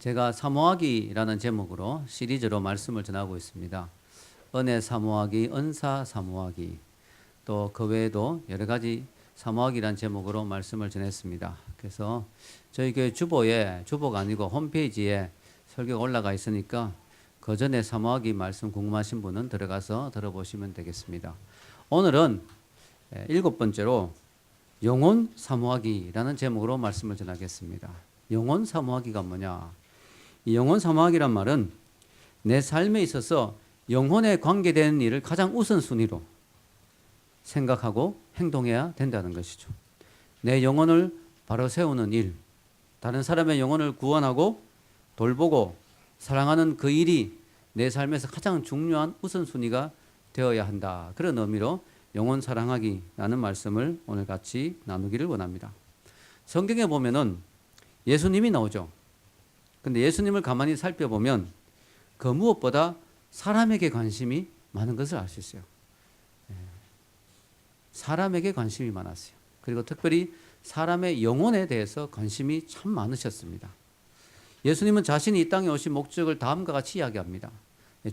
제가 사모하기라는 제목으로 시리즈로 말씀을 전하고 있습니다. 은혜 사모하기, 은사 사모하기, 또 그 외에도 여러 가지 사모하기라는 제목으로 말씀을 전했습니다. 그래서 저희 교회 주보가 아니고 홈페이지에 설교가 올라가 있으니까 그 전에 사모하기 말씀 궁금하신 분은 들어가서 들어보시면 되겠습니다. 오늘은 7번째로 영혼 사모하기라는 제목으로 말씀을 전하겠습니다. 영혼 사모하기가 뭐냐? 이 영혼 사모하기란 말은 내 삶에 있어서 영혼에 관계되는 일을 가장 우선순위로 생각하고 행동해야 된다는 것이죠. 내 영혼을 바로 세우는 일, 다른 사람의 영혼을 구원하고 돌보고 사랑하는 그 일이 내 삶에서 가장 중요한 우선순위가 되어야 한다. 그런 의미로 영혼 사랑하기라는 말씀을 오늘 같이 나누기를 원합니다. 성경에 보면은 예수님이 나오죠. 근데 예수님을 가만히 살펴보면 그 무엇보다 사람에게 관심이 많은 것을 알 수 있어요. 사람에게 관심이 많았어요. 그리고 특별히 사람의 영혼에 대해서 관심이 참 많으셨습니다. 예수님은 자신이 이 땅에 오신 목적을 다음과 같이 이야기합니다.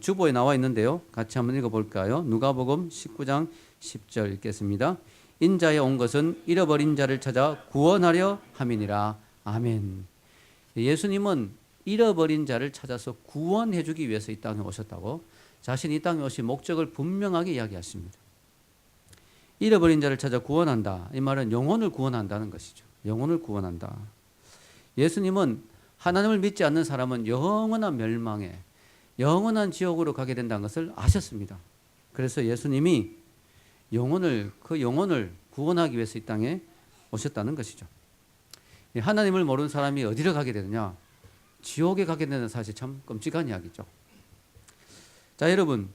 주보에 나와 있는데요. 같이 한번 읽어볼까요? 누가복음 19장 10절 읽겠습니다. 인자에 온 것은 잃어버린 자를 찾아 구원하려 함이니라. 아멘. 예수님은 잃어버린 자를 찾아서 구원해 주기 위해서 이 땅에 오셨다고 자신이 이 땅에 오신 목적을 분명하게 이야기하십니다. 잃어버린 자를 찾아 구원한다. 이 말은 영혼을 구원한다는 것이죠. 영혼을 구원한다. 예수님은 하나님을 믿지 않는 사람은 영원한 멸망에 영원한 지옥으로 가게 된다는 것을 아셨습니다. 그래서 예수님이 그 영혼을 구원하기 위해서 이 땅에 오셨다는 것이죠. 하나님을 모르는 사람이 어디로 가게 되느냐? 지옥에 가게 되는 사실 참 끔찍한 이야기죠. 자, 여러분,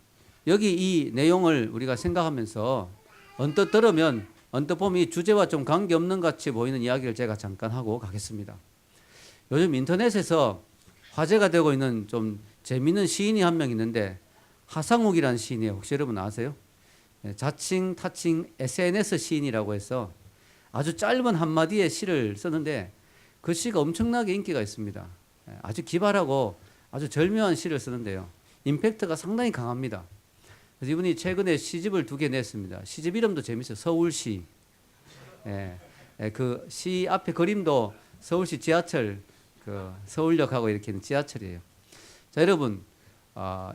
여기 이 내용을 우리가 생각하면서 언뜻 들으면 언뜻 보면 이 주제와 좀 관계없는 같이 보이는 이야기를 제가 잠깐 하고 가겠습니다. 요즘 인터넷에서 화제가 되고 있는 좀 재미있는 시인이 한 명 있는데 하상욱이라는 시인이에요. 혹시 여러분 아세요? 자칭 타칭 SNS 시인이라고 해서 아주 짧은 한마디의 시를 쓰는데 그 시가 엄청나게 인기가 있습니다. 아주 기발하고 아주 절묘한 시를 쓰는데요. 임팩트가 상당히 강합니다. 그래서 이분이 최근에 시집을 2개 냈습니다. 시집 이름도 재밌어요. 서울시. 그 시 앞에 그림도 서울시 지하철, 그 서울역하고 이렇게 있는 지하철이에요. 자, 여러분,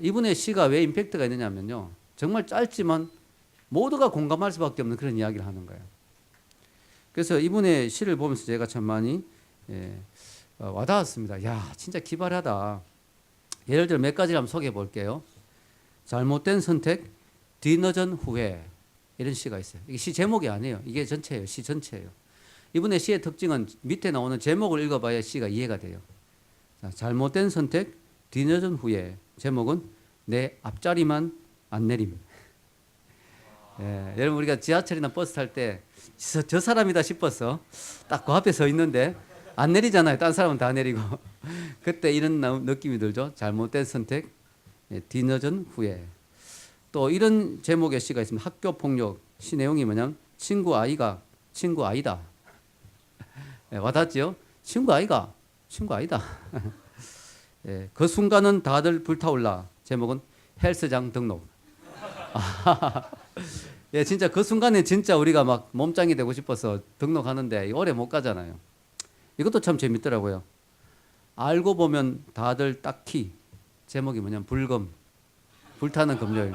이분의 시가 왜 임팩트가 있느냐면요. 정말 짧지만 모두가 공감할 수밖에 없는 그런 이야기를 하는 거예요. 그래서 이분의 시를 보면서 제가 참 많이 와닿았습니다. 야, 진짜 기발하다. 예를 들어 몇 가지를 한번 소개해 볼게요. 잘못된 선택, 뒤늦은 후회, 이런 시가 있어요. 이게 시 제목이 아니에요. 이게 전체예요. 시 전체예요. 이분의 시의 특징은 밑에 나오는 제목을 읽어봐야 시가 이해가 돼요. 자, 잘못된 선택, 뒤늦은 후회. 제목은 내 앞자리만 안 내림. 여러분, 우리가 지하철이나 버스 탈 때 저 사람이다 싶어서 딱 그 앞에 서 있는데 안 내리잖아요. 딴 사람은 다 내리고. 그때 이런 느낌이 들죠. 잘못된 선택, 뒤늦은 후회. 또 이런 제목의 시가 있습니다. 학교 폭력. 시 내용이 뭐냐면 친구 아이다. 와닿죠? 친구 아이다. 그 순간은 다들 불타올라. 제목은 헬스장 등록. 진짜 그 순간에 진짜 우리가 막 몸짱이 되고 싶어서 등록하는데 오래 못 가잖아요. 이것도 참 재밌더라고요. 알고 보면 다들 딱히. 제목이 뭐냐면 불타는 금요일.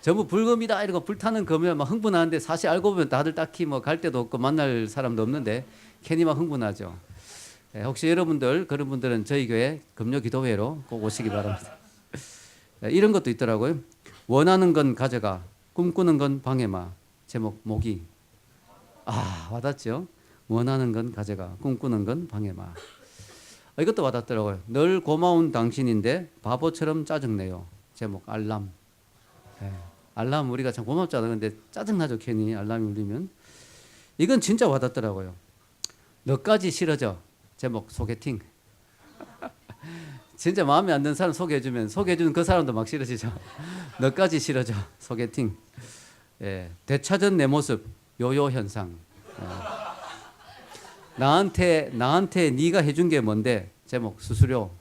전부 불금이다 이러고 불타는 금요일 막 흥분하는데 사실 알고 보면 다들 딱히 뭐 갈 데도 없고 만날 사람도 없는데 괜히 막 흥분하죠. 혹시 여러분들 그런 분들은 저희 교회 금요 기도회로 꼭 오시기 바랍니다. 이런 것도 있더라고요. 원하는 건 가져가, 꿈꾸는 건 방해마. 제목 모기. 와닿죠? 원하는 건 가져가, 꿈꾸는 건 방해마. 이것도 와닿더라고요. 늘 고마운 당신인데 바보처럼 짜증내요. 제목 알람. 알람 우리가 참 고맙잖아요. 근데 짜증나죠. 괜히 알람이 울리면. 이건 진짜 와닿더라고요. 너까지 싫어져. 제목 소개팅. 진짜 마음에 안 드는 사람 소개해주면 소개해주는 그 사람도 막 싫어지죠. 너까지 싫어져. 소개팅. 되찾은 내 모습. 요요 현상. 나한테 네가 해준 게 뭔데? 제목 수수료.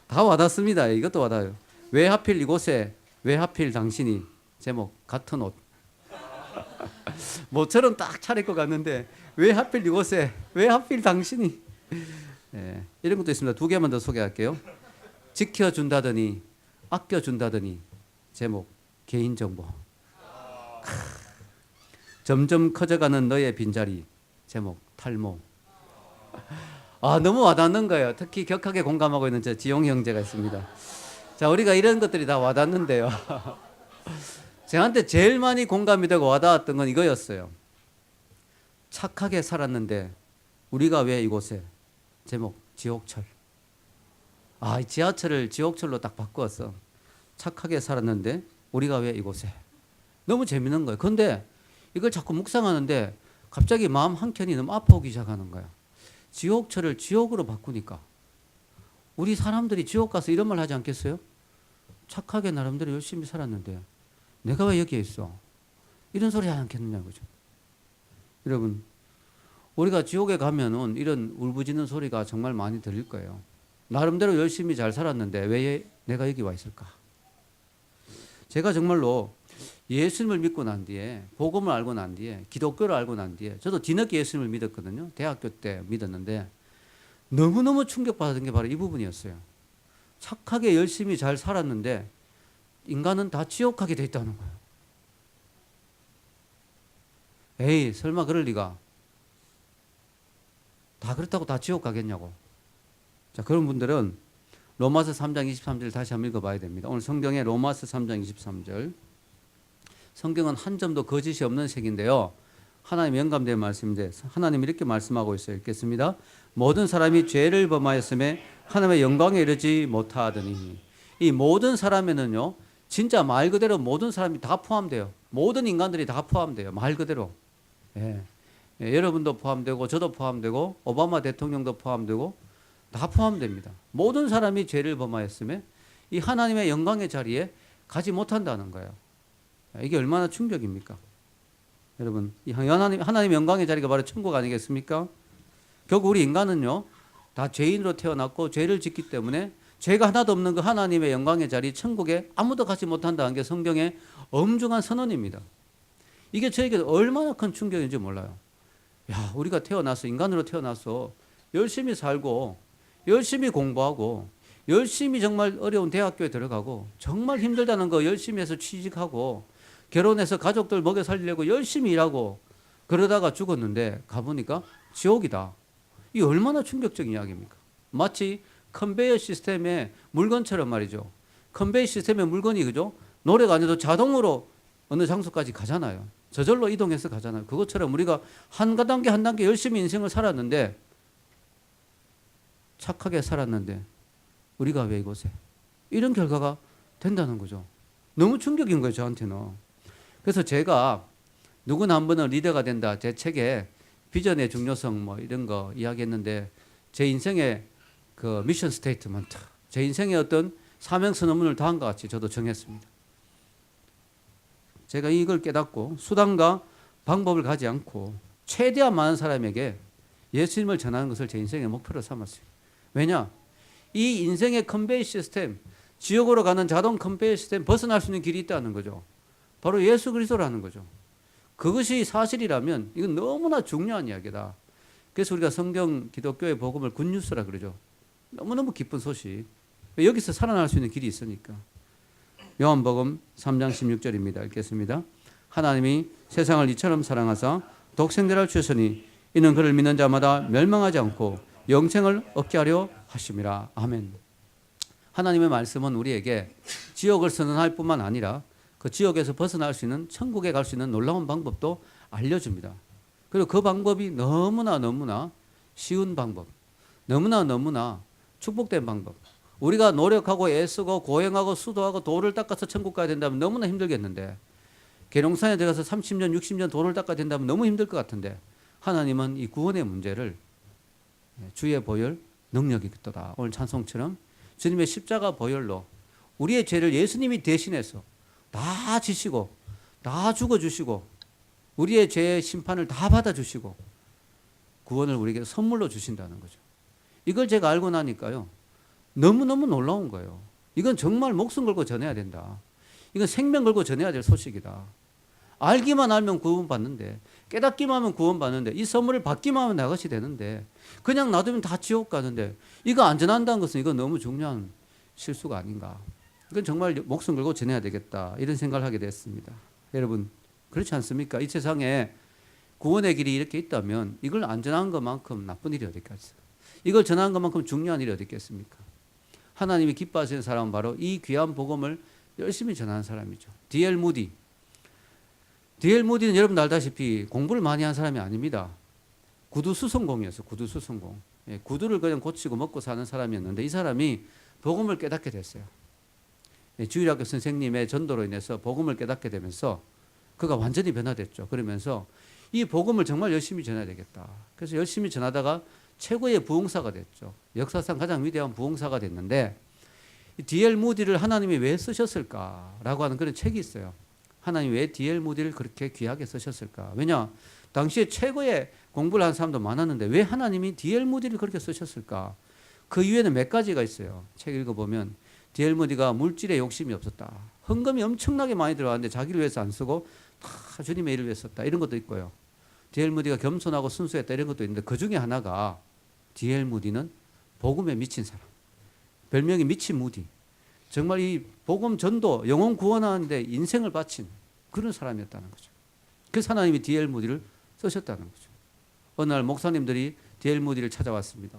다 와닿습니다. 이것도 와닿아요. 왜 하필 이곳에, 왜 하필 당신이. 제목 같은 옷. 모처럼 딱 차려입고 갔는데 왜 하필 이곳에, 왜 하필 당신이. 예, 이런 것도 있습니다. 두 개만 더 소개할게요. 지켜준다더니, 아껴준다더니. 제목 개인정보. 점점 커져가는 너의 빈자리. 제목 탈모. 너무 와닿는 거예요. 특히 격하게 공감하고 있는 저 지용 형제가 있습니다. 자, 우리가 이런 것들이 다 와닿는데요. 저한테 제일 많이 공감이 되고 와닿았던 건 이거였어요. 착하게 살았는데 우리가 왜 이곳에. 제목 지옥철. 이 지하철을 지옥철로 딱 바꾸었어. 착하게 살았는데 우리가 왜 이곳에. 너무 재밌는 거예요. 그런데 이걸 자꾸 묵상하는데 갑자기 마음 한켠이 너무 아파오기 시작하는 거야. 지옥철을 지옥으로 바꾸니까 우리 사람들이 지옥 가서 이런 말 하지 않겠어요? 착하게 나름대로 열심히 살았는데 내가 왜 여기에 있어? 이런 소리 하지 않겠느냐는 거죠. 여러분, 우리가 지옥에 가면은 이런 울부짖는 소리가 정말 많이 들릴 거예요. 나름대로 열심히 잘 살았는데 왜 내가 여기 와 있을까? 제가 정말로 예수님을 믿고 난 뒤에, 복음을 알고 난 뒤에, 기독교를 알고 난 뒤에, 저도 뒤늦게 예수님을 믿었거든요. 대학교 때 믿었는데 너무너무 충격받았던 게 바로 이 부분이었어요. 착하게 열심히 잘 살았는데 인간은 다 지옥 가게 돼 있다는 거예요. 에이, 설마 그럴 리가. 다 그렇다고 다 지옥 가겠냐고. 자, 그런 분들은 로마서 3장 23절 다시 한번 읽어봐야 됩니다. 오늘 성경에 로마서 3장 23절. 성경은 한 점도 거짓이 없는 책인데요. 하나님 영감된 말씀인데 하나님이 이렇게 말씀하고 있어요. 읽겠습니다. 모든 사람이 죄를 범하였음에 하나님의 영광에 이르지 못하더니. 이 모든 사람에는요, 진짜 말 그대로 모든 사람이 다 포함돼요. 모든 인간들이 다 포함돼요. 말 그대로. 예. 여러분도 포함되고 저도 포함되고 오바마 대통령도 포함되고 다 포함됩니다. 모든 사람이 죄를 범하였음에 이 하나님의 영광의 자리에 가지 못한다는 거예요. 이게 얼마나 충격입니까? 여러분, 이 하나님의 영광의 자리가 바로 천국 아니겠습니까? 결국 우리 인간은요, 다 죄인으로 태어났고 죄를 짓기 때문에 죄가 하나도 없는 그 하나님의 영광의 자리 천국에 아무도 가지 못한다는 게 성경의 엄중한 선언입니다. 이게 저에게 얼마나 큰 충격인지 몰라요. 야, 우리가 태어나서, 인간으로 태어나서 열심히 살고 열심히 공부하고 열심히 정말 어려운 대학교에 들어가고 정말 힘들다는 거 열심히 해서 취직하고 결혼해서 가족들 먹여 살리려고 열심히 일하고 그러다가 죽었는데 가보니까 지옥이다. 이게 얼마나 충격적인 이야기입니까? 마치 컨베이어 시스템의 물건처럼 말이죠. 컨베이어 시스템의 물건이, 그죠? 노래가 아니어도 자동으로 어느 장소까지 가잖아요. 저절로 이동해서 가잖아요. 그것처럼 우리가 한 단계 한 단계 열심히 인생을 살았는데, 착하게 살았는데 우리가 왜 이곳에, 이런 결과가 된다는 거죠. 너무 충격인 거예요, 저한테는. 그래서 제가 누구나 한 번은 리더가 된다, 제 책에 비전의 중요성 뭐 이런 거 이야기했는데, 제 인생의 그 미션 스테이트먼트, 제 인생의 어떤 사명선언문을 다음과 같이 저도 정했습니다. 제가 이걸 깨닫고 수단과 방법을 가지 않고 최대한 많은 사람에게 예수님을 전하는 것을 제 인생의 목표로 삼았어요. 왜냐? 이 인생의 컨베이 시스템, 지옥으로 가는 자동 컨베이 시스템 벗어날 수 있는 길이 있다는 거죠. 바로 예수 그리스도라는 거죠. 그것이 사실이라면 이건 너무나 중요한 이야기다. 그래서 우리가 성경 기독교의 복음을 굿뉴스라 그러죠. 너무너무 기쁜 소식. 여기서 살아날 수 있는 길이 있으니까. 요한복음 3장 16절입니다. 읽겠습니다. 하나님이 세상을 이처럼 사랑하사 독생자를 주셨으니 이는 그를 믿는 자마다 멸망하지 않고 영생을 얻게 하려 하심이라. 아멘. 하나님의 말씀은 우리에게 지옥을 선언할 뿐만 아니라 그 지옥에서 벗어날 수 있는, 천국에 갈 수 있는 놀라운 방법도 알려줍니다. 그리고 그 방법이 너무나 쉬운 방법, 너무나 축복된 방법. 우리가 노력하고 애쓰고 고행하고 수도하고 돌을 닦아서 천국 가야 된다면 너무나 힘들겠는데, 계룡산에 들어가서 30년 60년 돌을 닦아야 된다면 너무 힘들 것 같은데, 하나님은 이 구원의 문제를 주의 보혈 능력이 있도다. 오늘 찬송처럼 주님의 십자가 보혈로 우리의 죄를 예수님이 대신해서 다 지시고 다 죽어주시고 우리의 죄의 심판을 다 받아주시고 구원을 우리에게 선물로 주신다는 거죠. 이걸 제가 알고 나니까요, 너무너무 놀라운 거예요. 이건 정말 목숨 걸고 전해야 된다. 이건 생명 걸고 전해야 될 소식이다. 알기만 알면 구원받는데, 깨닫기만 하면 구원받는데, 이 선물을 받기만 하면 나같이 되는데, 그냥 놔두면 다 지옥 가는데, 이거 안 전한다는 것은 이건 너무 중요한 실수가 아닌가. 이건 정말 목숨 걸고 전해야 되겠다. 이런 생각을 하게 됐습니다. 여러분, 그렇지 않습니까? 이 세상에 구원의 길이 이렇게 있다면 이걸 안 전하는 것만큼 나쁜 일이 어디 있겠어요? 이걸 전하는 것만큼 중요한 일이 어디 있겠습니까? 하나님이 기뻐하시는 사람은 바로 이 귀한 복음을 열심히 전하는 사람이죠. D.L. 무디. D.L. 무디는 여러분 알다시피 공부를 많이 한 사람이 아닙니다. 구두 수선공이었어요. 구두 수선공. 예, 구두를 그냥 고치고 먹고 사는 사람이었는데 이 사람이 복음을 깨닫게 됐어요. 예, 주일학교 선생님의 전도로 인해서 복음을 깨닫게 되면서 그가 완전히 변화됐죠. 그러면서 이 복음을 정말 열심히 전해야 되겠다. 그래서 열심히 전하다가 최고의 부흥사가 됐죠. 역사상 가장 위대한 부흥사가 됐는데 D.L. 무디를 하나님이 왜 쓰셨을까라고 하는 그런 책이 있어요. 하나님이 왜 D.L. 무디를 그렇게 귀하게 쓰셨을까? 왜냐? 당시에 최고의 공부를 한 사람도 많았는데 왜 하나님이 D.L. 무디를 그렇게 쓰셨을까? 그 이유에는 몇 가지가 있어요. 책 읽어보면 D.L. 무디가 물질에 욕심이 없었다. 헌금이 엄청나게 많이 들어왔는데 자기를 위해서 안 쓰고 다 주님의 일을 위해 썼다. 이런 것도 있고요. D.L. 무디가 겸손하고 순수했다. 이런 것도 있는데 그 중에 하나가 D.L. 무디는 복음에 미친 사람. 별명이 미친 무디. 정말 이 복음 전도, 영혼 구원하는데 인생을 바친 그런 사람이었다는 거죠. 그래서 하나님이 D.L. 무디를 쓰셨다는 거죠. 어느 날 목사님들이 D.L. 무디를 찾아왔습니다.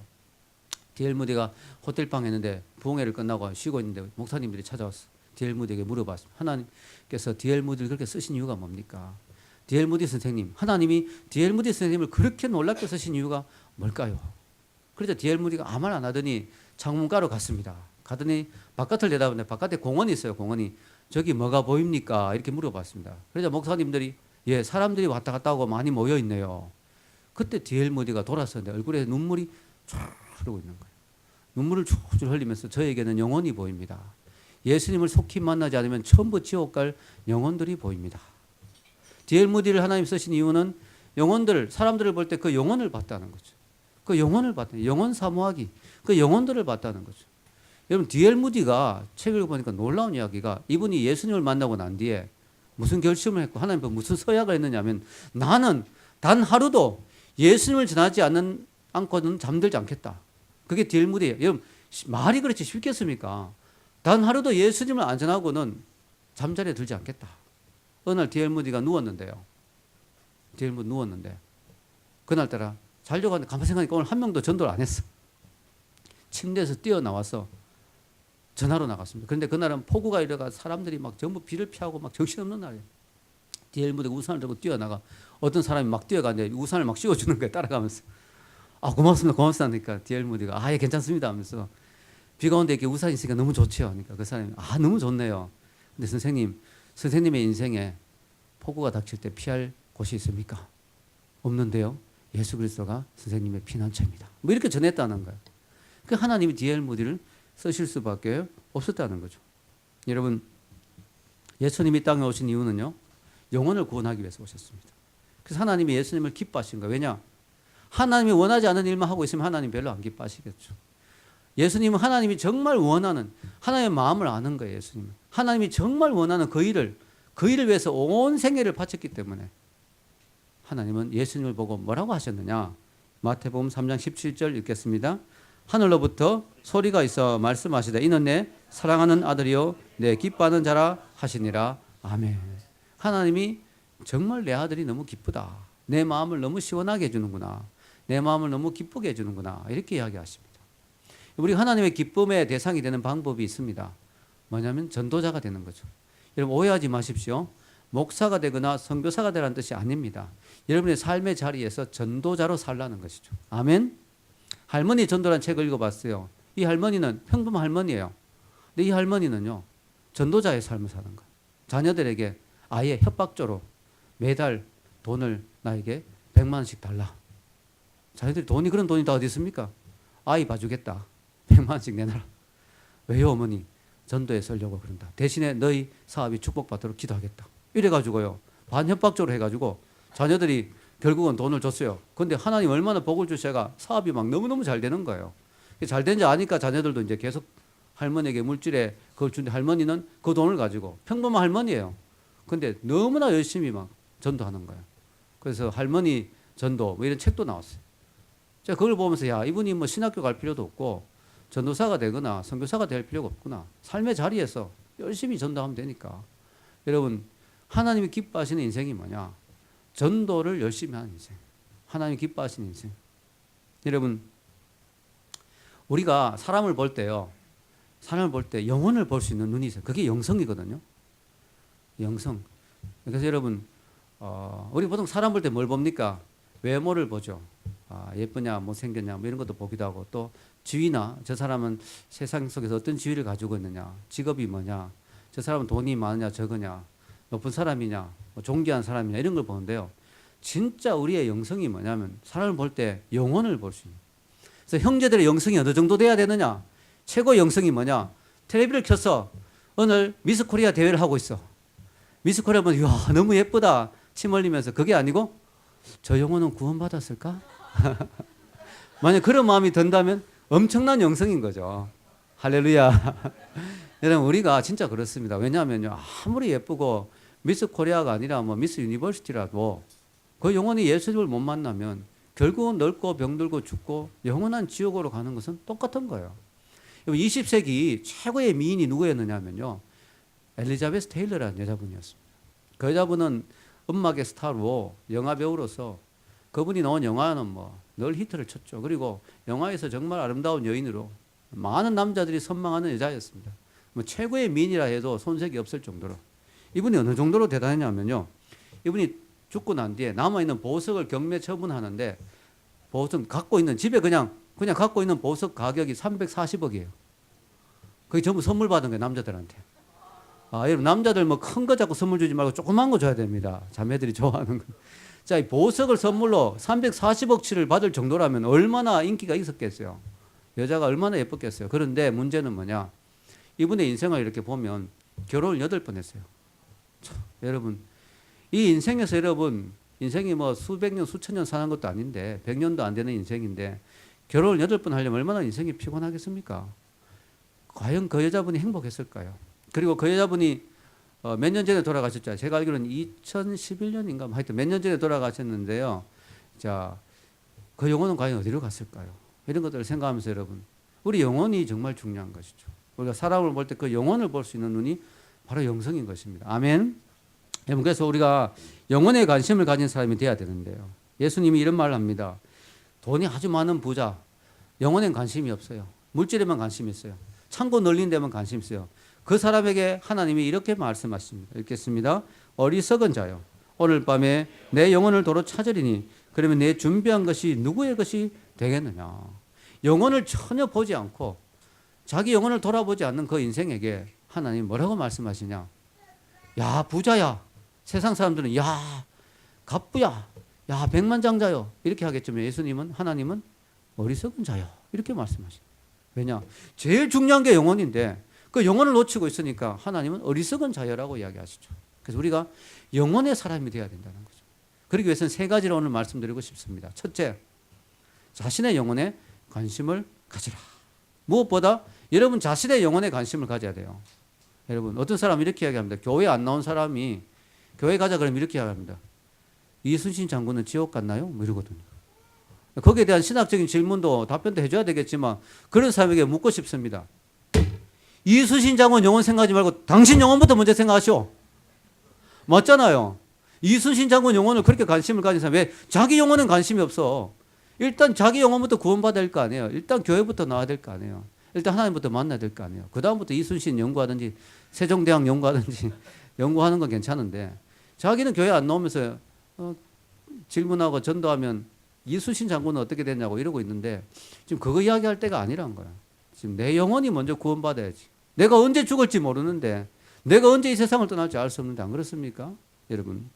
D.L. 무디가 호텔방에 있는데 부흥회를 끝나고 쉬고 있는데 목사님들이 찾아왔어. D.L. 무디에게 물어봤습니다. 하나님께서 D.L. 무디를 그렇게 쓰신 이유가 뭡니까? D.L. 무디 선생님, 하나님이 D.L. 무디 선생님을 그렇게 놀랍게 쓰신 이유가 뭘까요? 그래서 D.L. 무디가 아무 말 안 하더니 창문가로 갔습니다. 가더니 바깥을 내다보는데 바깥에 공원이 있어요. 공원이. 저기 뭐가 보입니까? 이렇게 물어봤습니다. 그래서 목사님들이 예, 사람들이 왔다 갔다 하고 많이 모여 있네요. 그때 D.L. 무디가 돌아섰는데 얼굴에 눈물이 쫙 흐르고 있는 거예요. 눈물을 줄줄 흘리면서 저에게는 영혼이 보입니다. 예수님을 속히 만나지 않으면 처음부터 지옥 갈 영혼들이 보입니다. D.L. 무디를 하나님 쓰신 이유는 영혼들, 사람들을 볼 때 그 영혼을 봤다는 거죠. 그 영혼을 봤다. 영혼 사모하기. 그 영혼들을 봤다는 거죠. 여러분 D.L. 무디가 책을 보니까 놀라운 이야기가 이분이 예수님을 만나고 난 뒤에 무슨 결심을 했고 하나님 앞에 무슨 서약을 했느냐면 나는 단 하루도 예수님을 전하지 않고는 잠들지 않겠다. 그게 D.L. 무디예요. 여러분 말이 그렇지 쉽겠습니까? 단 하루도 예수님을 안 전하고는 잠자리에 들지 않겠다. 어느 날 D.L. 무디가 누웠는데요. D.L. 무디 누웠는데 그날따라 자려고 하는데 가만히 생각하니까 오늘 한 명도 전도를 안 했어. 침대에서 뛰어나와서 전화로 나갔습니다. 그런데 그날은 폭우가 이래가 사람들이 막 전부 비를 피하고 막 정신없는 날이에요. D.L. 무디가 우산을 들고 뛰어나가 어떤 사람이 막 뛰어가는데 우산을 막 씌워주는 거예요. 따라가면서. 아 고맙습니다. 고맙습니다. 하니까 D.L. 무디가 아 예 괜찮습니다 하면서 비가 오는데 이렇게 우산이 있으니까 너무 좋죠. 하니까 그 사람이 아 너무 좋네요. 근데 선생님의 인생에 폭우가 닥칠 때 피할 곳이 있습니까? 없는데요. 예수 그리스도가 선생님의 피난처입니다. 뭐 이렇게 전했다는 거예요. 그 하나님이 D.L. 무디를 쓰실 수밖에 없었다는 거죠. 여러분 예수님이 땅에 오신 이유는요. 영혼을 구원하기 위해서 오셨습니다. 그래서 하나님이 예수님을 기뻐하신 거예요. 왜냐? 하나님이 원하지 않은 일만 하고 있으면 하나님 별로 안 기뻐하시겠죠. 예수님은 하나님이 정말 원하는 하나님의 마음을 아는 거예요. 예수님은. 하나님이 정말 원하는 그 일을 위해서 온 생애를 바쳤기 때문에 하나님은 예수님을 보고 뭐라고 하셨느냐? 마태복음 3장 17절 읽겠습니다. 하늘로부터 소리가 있어 말씀하시되 이는 내 사랑하는 아들이요 내 기뻐하는 자라 하시니라. 아멘. 하나님이 정말 내 아들이 너무 기쁘다. 내 마음을 너무 시원하게 해주는구나. 내 마음을 너무 기쁘게 해주는구나. 이렇게 이야기하십니다. 우리 하나님의 기쁨의 대상이 되는 방법이 있습니다. 뭐냐면 전도자가 되는 거죠. 여러분 오해하지 마십시오. 목사가 되거나 선교사가 되라는 뜻이 아닙니다. 여러분의 삶의 자리에서 전도자로 살라는 것이죠. 아멘. 할머니 전도라는 책을 읽어봤어요. 이 할머니는 평범한 할머니예요. 근데 이 할머니는요. 전도자의 삶을 사는 거예요. 자녀들에게 아예 협박조로 매달 돈을 나에게 100만 원씩 달라. 자녀들이 그런 돈이 다 어디 있습니까? 아이 봐주겠다. 100만 원씩 내놔라. 왜요 어머니? 전도에 쓰려고 그런다. 대신에 너희 사업이 축복받도록 기도하겠다. 이래가지고요. 반협박조로 해가지고 자녀들이 결국은 돈을 줬어요. 그런데 하나님 얼마나 복을 주셔가 사업이 막 너무너무 잘 되는 거예요. 잘 된지 아니까 자녀들도 이제 계속 할머니에게 물질에 그걸 주는데 할머니는 그 돈을 가지고 평범한 할머니예요. 근데 너무나 열심히 막 전도하는 거예요. 그래서 할머니 전도 뭐 이런 책도 나왔어요. 제가 그걸 보면서 야, 이분이 뭐 신학교 갈 필요도 없고 전도사가 되거나 선교사가 될 필요가 없구나. 삶의 자리에서 열심히 전도하면 되니까. 여러분, 하나님이 기뻐하시는 인생이 뭐냐? 전도를 열심히 하는 인생. 하나님이 기뻐하시는 인생. 여러분, 우리가 사람을 볼 때요. 사람을 볼 때 영혼을 볼 수 있는 눈이 있어요. 그게 영성이거든요. 영성. 그래서 여러분, 우리 보통 사람 볼 때 뭘 봅니까? 외모를 보죠. 예쁘냐, 못생겼냐, 뭐 이런 것도 보기도 하고, 또 지위나, 저 사람은 세상 속에서 어떤 지위를 가지고 있느냐, 직업이 뭐냐, 저 사람은 돈이 많으냐, 적으냐, 높은 사람이냐, 뭐 존귀한 사람이냐, 이런 걸 보는데요. 진짜 우리의 영성이 뭐냐면, 사람을 볼 때 영혼을 볼 수 있는. 그래서 형제들의 영성이 어느 정도 돼야 되느냐? 최고의 영성이 뭐냐? 텔레비를 켜서 오늘 미스 코리아 대회를 하고 있어. 미스 코리아 보면, 이야, 너무 예쁘다. 침 흘리면서. 그게 아니고, 저 영혼은 구원받았을까? 만약 그런 마음이 든다면 엄청난 영성인 거죠. 할렐루야. 여러분, 우리가 진짜 그렇습니다. 왜냐하면요, 아무리 예쁘고 미스 코리아가 아니라 뭐 미스 유니버시티라도 그 영혼이 예수님을 못 만나면 결국은 늙고 병들고 죽고 영원한 지옥으로 가는 것은 똑같은 거예요. 20세기 최고의 미인이 누구였느냐면요, 엘리자베스 테일러라는 여자분이었습니다. 그 여자분은 음악의 스타로 영화 배우로서 그분이 나온 영화는 뭐 늘 히트를 쳤죠. 그리고 영화에서 정말 아름다운 여인으로 많은 남자들이 선망하는 여자였습니다. 뭐 최고의 미인이라 해도 손색이 없을 정도로. 이분이 어느 정도로 대단했냐면요, 이분이 죽고 난 뒤에 남아있는 보석을 경매 처분하는데, 보석 갖고 있는 집에 그냥 갖고 있는 보석 가격이 340억이에요. 그게 전부 선물 받은 거예요, 남자들한테. 여러분, 남자들 뭐 큰 거 자꾸 선물 주지 말고 조그만 거 줘야 됩니다. 자매들이 좋아하는 거. 자, 이 보석을 선물로 340억치를 받을 정도라면 얼마나 인기가 있었겠어요. 여자가 얼마나 예뻤겠어요. 그런데 문제는 뭐냐? 이분의 인생을 이렇게 보면 결혼을 8번 했어요. 참, 여러분, 이 인생에서 여러분, 인생이 뭐 수백 년, 수천 년 사는 것도 아닌데 100년도 안 되는 인생인데 결혼을 8번 하려면 얼마나 인생이 피곤하겠습니까? 과연 그 여자분이 행복했을까요? 그리고 그 여자분이 몇 년 전에 돌아가셨죠. 제가 알기로는 2011년인가 하여튼 몇 년 전에 돌아가셨는데요. 자, 그 영혼은 과연 어디로 갔을까요? 이런 것들을 생각하면서 여러분, 우리 영혼이 정말 중요한 것이죠. 우리가 사람을 볼 때 그 영혼을 볼 수 있는 눈이 바로 영성인 것입니다. 아멘. 여러분, 그래서 우리가 영혼에 관심을 가진 사람이 돼야 되는데요. 예수님이 이런 말을 합니다. 돈이 아주 많은 부자, 영혼엔 관심이 없어요. 물질에만 관심이 있어요. 창고 널린 데만 관심이 있어요. 그 사람에게 하나님이 이렇게 말씀하십니다. 읽겠습니다. 어리석은 자요, 오늘 밤에 내 영혼을 도로 찾으리니 그러면 내 준비한 것이 누구의 것이 되겠느냐. 영혼을 전혀 보지 않고 자기 영혼을 돌아보지 않는 그 인생에게 하나님 뭐라고 말씀하시냐. 야, 부자야. 세상 사람들은 야, 갑부야, 야, 백만장자요, 이렇게 하겠지만 예수님은, 하나님은 어리석은 자요, 이렇게 말씀하십니다. 왜냐? 제일 중요한 게 영혼인데 그 영혼을 놓치고 있으니까 하나님은 어리석은 자여라고 이야기하시죠. 그래서 우리가 영혼의 사람이 되어야 된다는 거죠. 그러기 위해서는 3가지를 오늘 말씀드리고 싶습니다. 첫째, 자신의 영혼에 관심을 가지라. 무엇보다 여러분 자신의 영혼에 관심을 가져야 돼요. 여러분, 어떤 사람은 이렇게 이야기합니다. 교회 안 나온 사람이 교회 가자 그러면 이렇게 이야기합니다. 이순신 장군은 지옥 갔나요? 뭐 이러거든요. 거기에 대한 신학적인 질문도 답변도 해줘야 되겠지만 그런 사람에게 묻고 싶습니다. 이순신 장군 영혼 생각하지 말고 당신 영혼부터 먼저 생각하시오. 맞잖아요. 이순신 장군 영혼을 그렇게 관심을 가진 사람, 왜 자기 영혼은 관심이 없어? 일단 자기 영혼부터 구원받아야 될 거 아니에요. 일단 교회부터 나와야 될 거 아니에요. 일단 하나님부터 만나야 될 거 아니에요. 그 다음부터 이순신 연구하든지 세종대왕 연구하든지 연구하는 건 괜찮은데, 자기는 교회 안 나오면서 질문하고 전도하면 이순신 장군은 어떻게 됐냐고 이러고 있는데, 지금 그거 이야기할 때가 아니란 거야. 지금 내 영혼이 먼저 구원받아야지. 내가 언제 죽을지 모르는데, 내가 언제 이 세상을 떠날지 알 수 없는데, 안 그렇습니까? 여러분,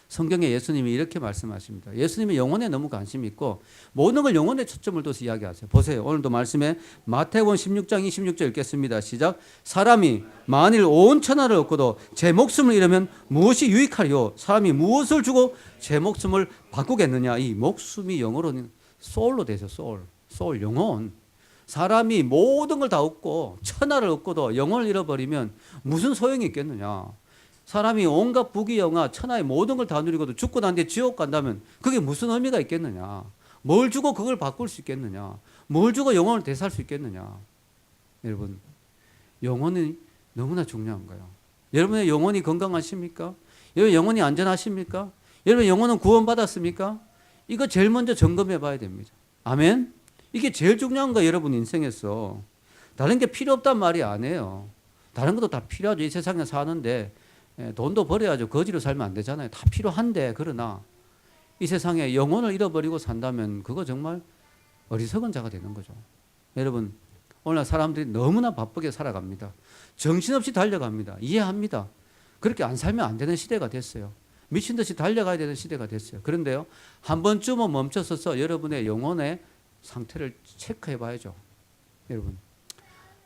성경에 예수님이 이렇게 말씀하십니다. 예수님이 영혼에 너무 관심이 있고 모든 걸 영혼에 초점을 둬서 이야기하세요. 보세요. 오늘도 말씀에 마태복음 16장 26절 읽겠습니다. 시작. 사람이 만일 온 천하를 얻고도 제 목숨을 잃으면 무엇이 유익하리요? 사람이 무엇을 주고 제 목숨을 바꾸겠느냐? 이 목숨이 영어로는 소울로 되죠. 소울. 소울, 영혼. 사람이 모든 걸 다 얻고 천하를 얻고도 영혼을 잃어버리면 무슨 소용이 있겠느냐. 사람이 온갖 부귀영화 천하의 모든 걸 다 누리고도 죽고 난 뒤에 지옥 간다면 그게 무슨 의미가 있겠느냐. 뭘 주고 그걸 바꿀 수 있겠느냐. 뭘 주고 영혼을 되살 수 있겠느냐. 여러분, 영혼이 너무나 중요한 거예요. 여러분의 영혼이 건강하십니까? 여러분 영혼이 안전하십니까? 여러분 영혼은 구원받았습니까? 이거 제일 먼저 점검해 봐야 됩니다. 아멘? 이게 제일 중요한 거예요. 여러분 인생에서. 다른 게 필요 없단 말이 아니에요. 다른 것도 다 필요하죠. 이 세상에 사는데 돈도 벌어야죠. 거지로 살면 안 되잖아요. 다 필요한데 그러나 이 세상에 영혼을 잃어버리고 산다면 그거 정말 어리석은 자가 되는 거죠. 여러분 오늘날 사람들이 너무나 바쁘게 살아갑니다. 정신없이 달려갑니다. 이해합니다. 그렇게 안 살면 안 되는 시대가 됐어요. 미친 듯이 달려가야 되는 시대가 됐어요. 그런데요, 한 번쯤은 멈춰서서 여러분의 영혼의 상태를 체크해 봐야죠. 여러분,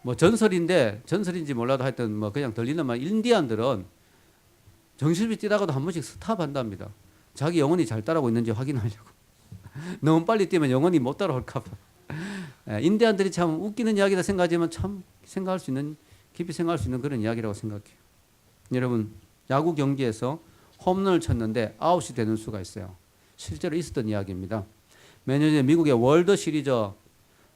뭐 전설인지 몰라도 하여튼 뭐 그냥 들리는 말, 인디안들은 정신없이 뛰다가도 한 번씩 스탑한답니다. 자기 영혼이 잘 따라오고 있는지 확인하려고. 너무 빨리 뛰면 영혼이 못 따라올까 봐. 인디안들이 참 웃기는 이야기다 생각하지만 참 깊이 생각할 수 있는 그런 이야기라고 생각해요. 여러분, 야구 경기에서 홈런을 쳤는데 아웃이 되는 수가 있어요. 실제로 있었던 이야기입니다. 매년 전에 미국의 월드 시리즈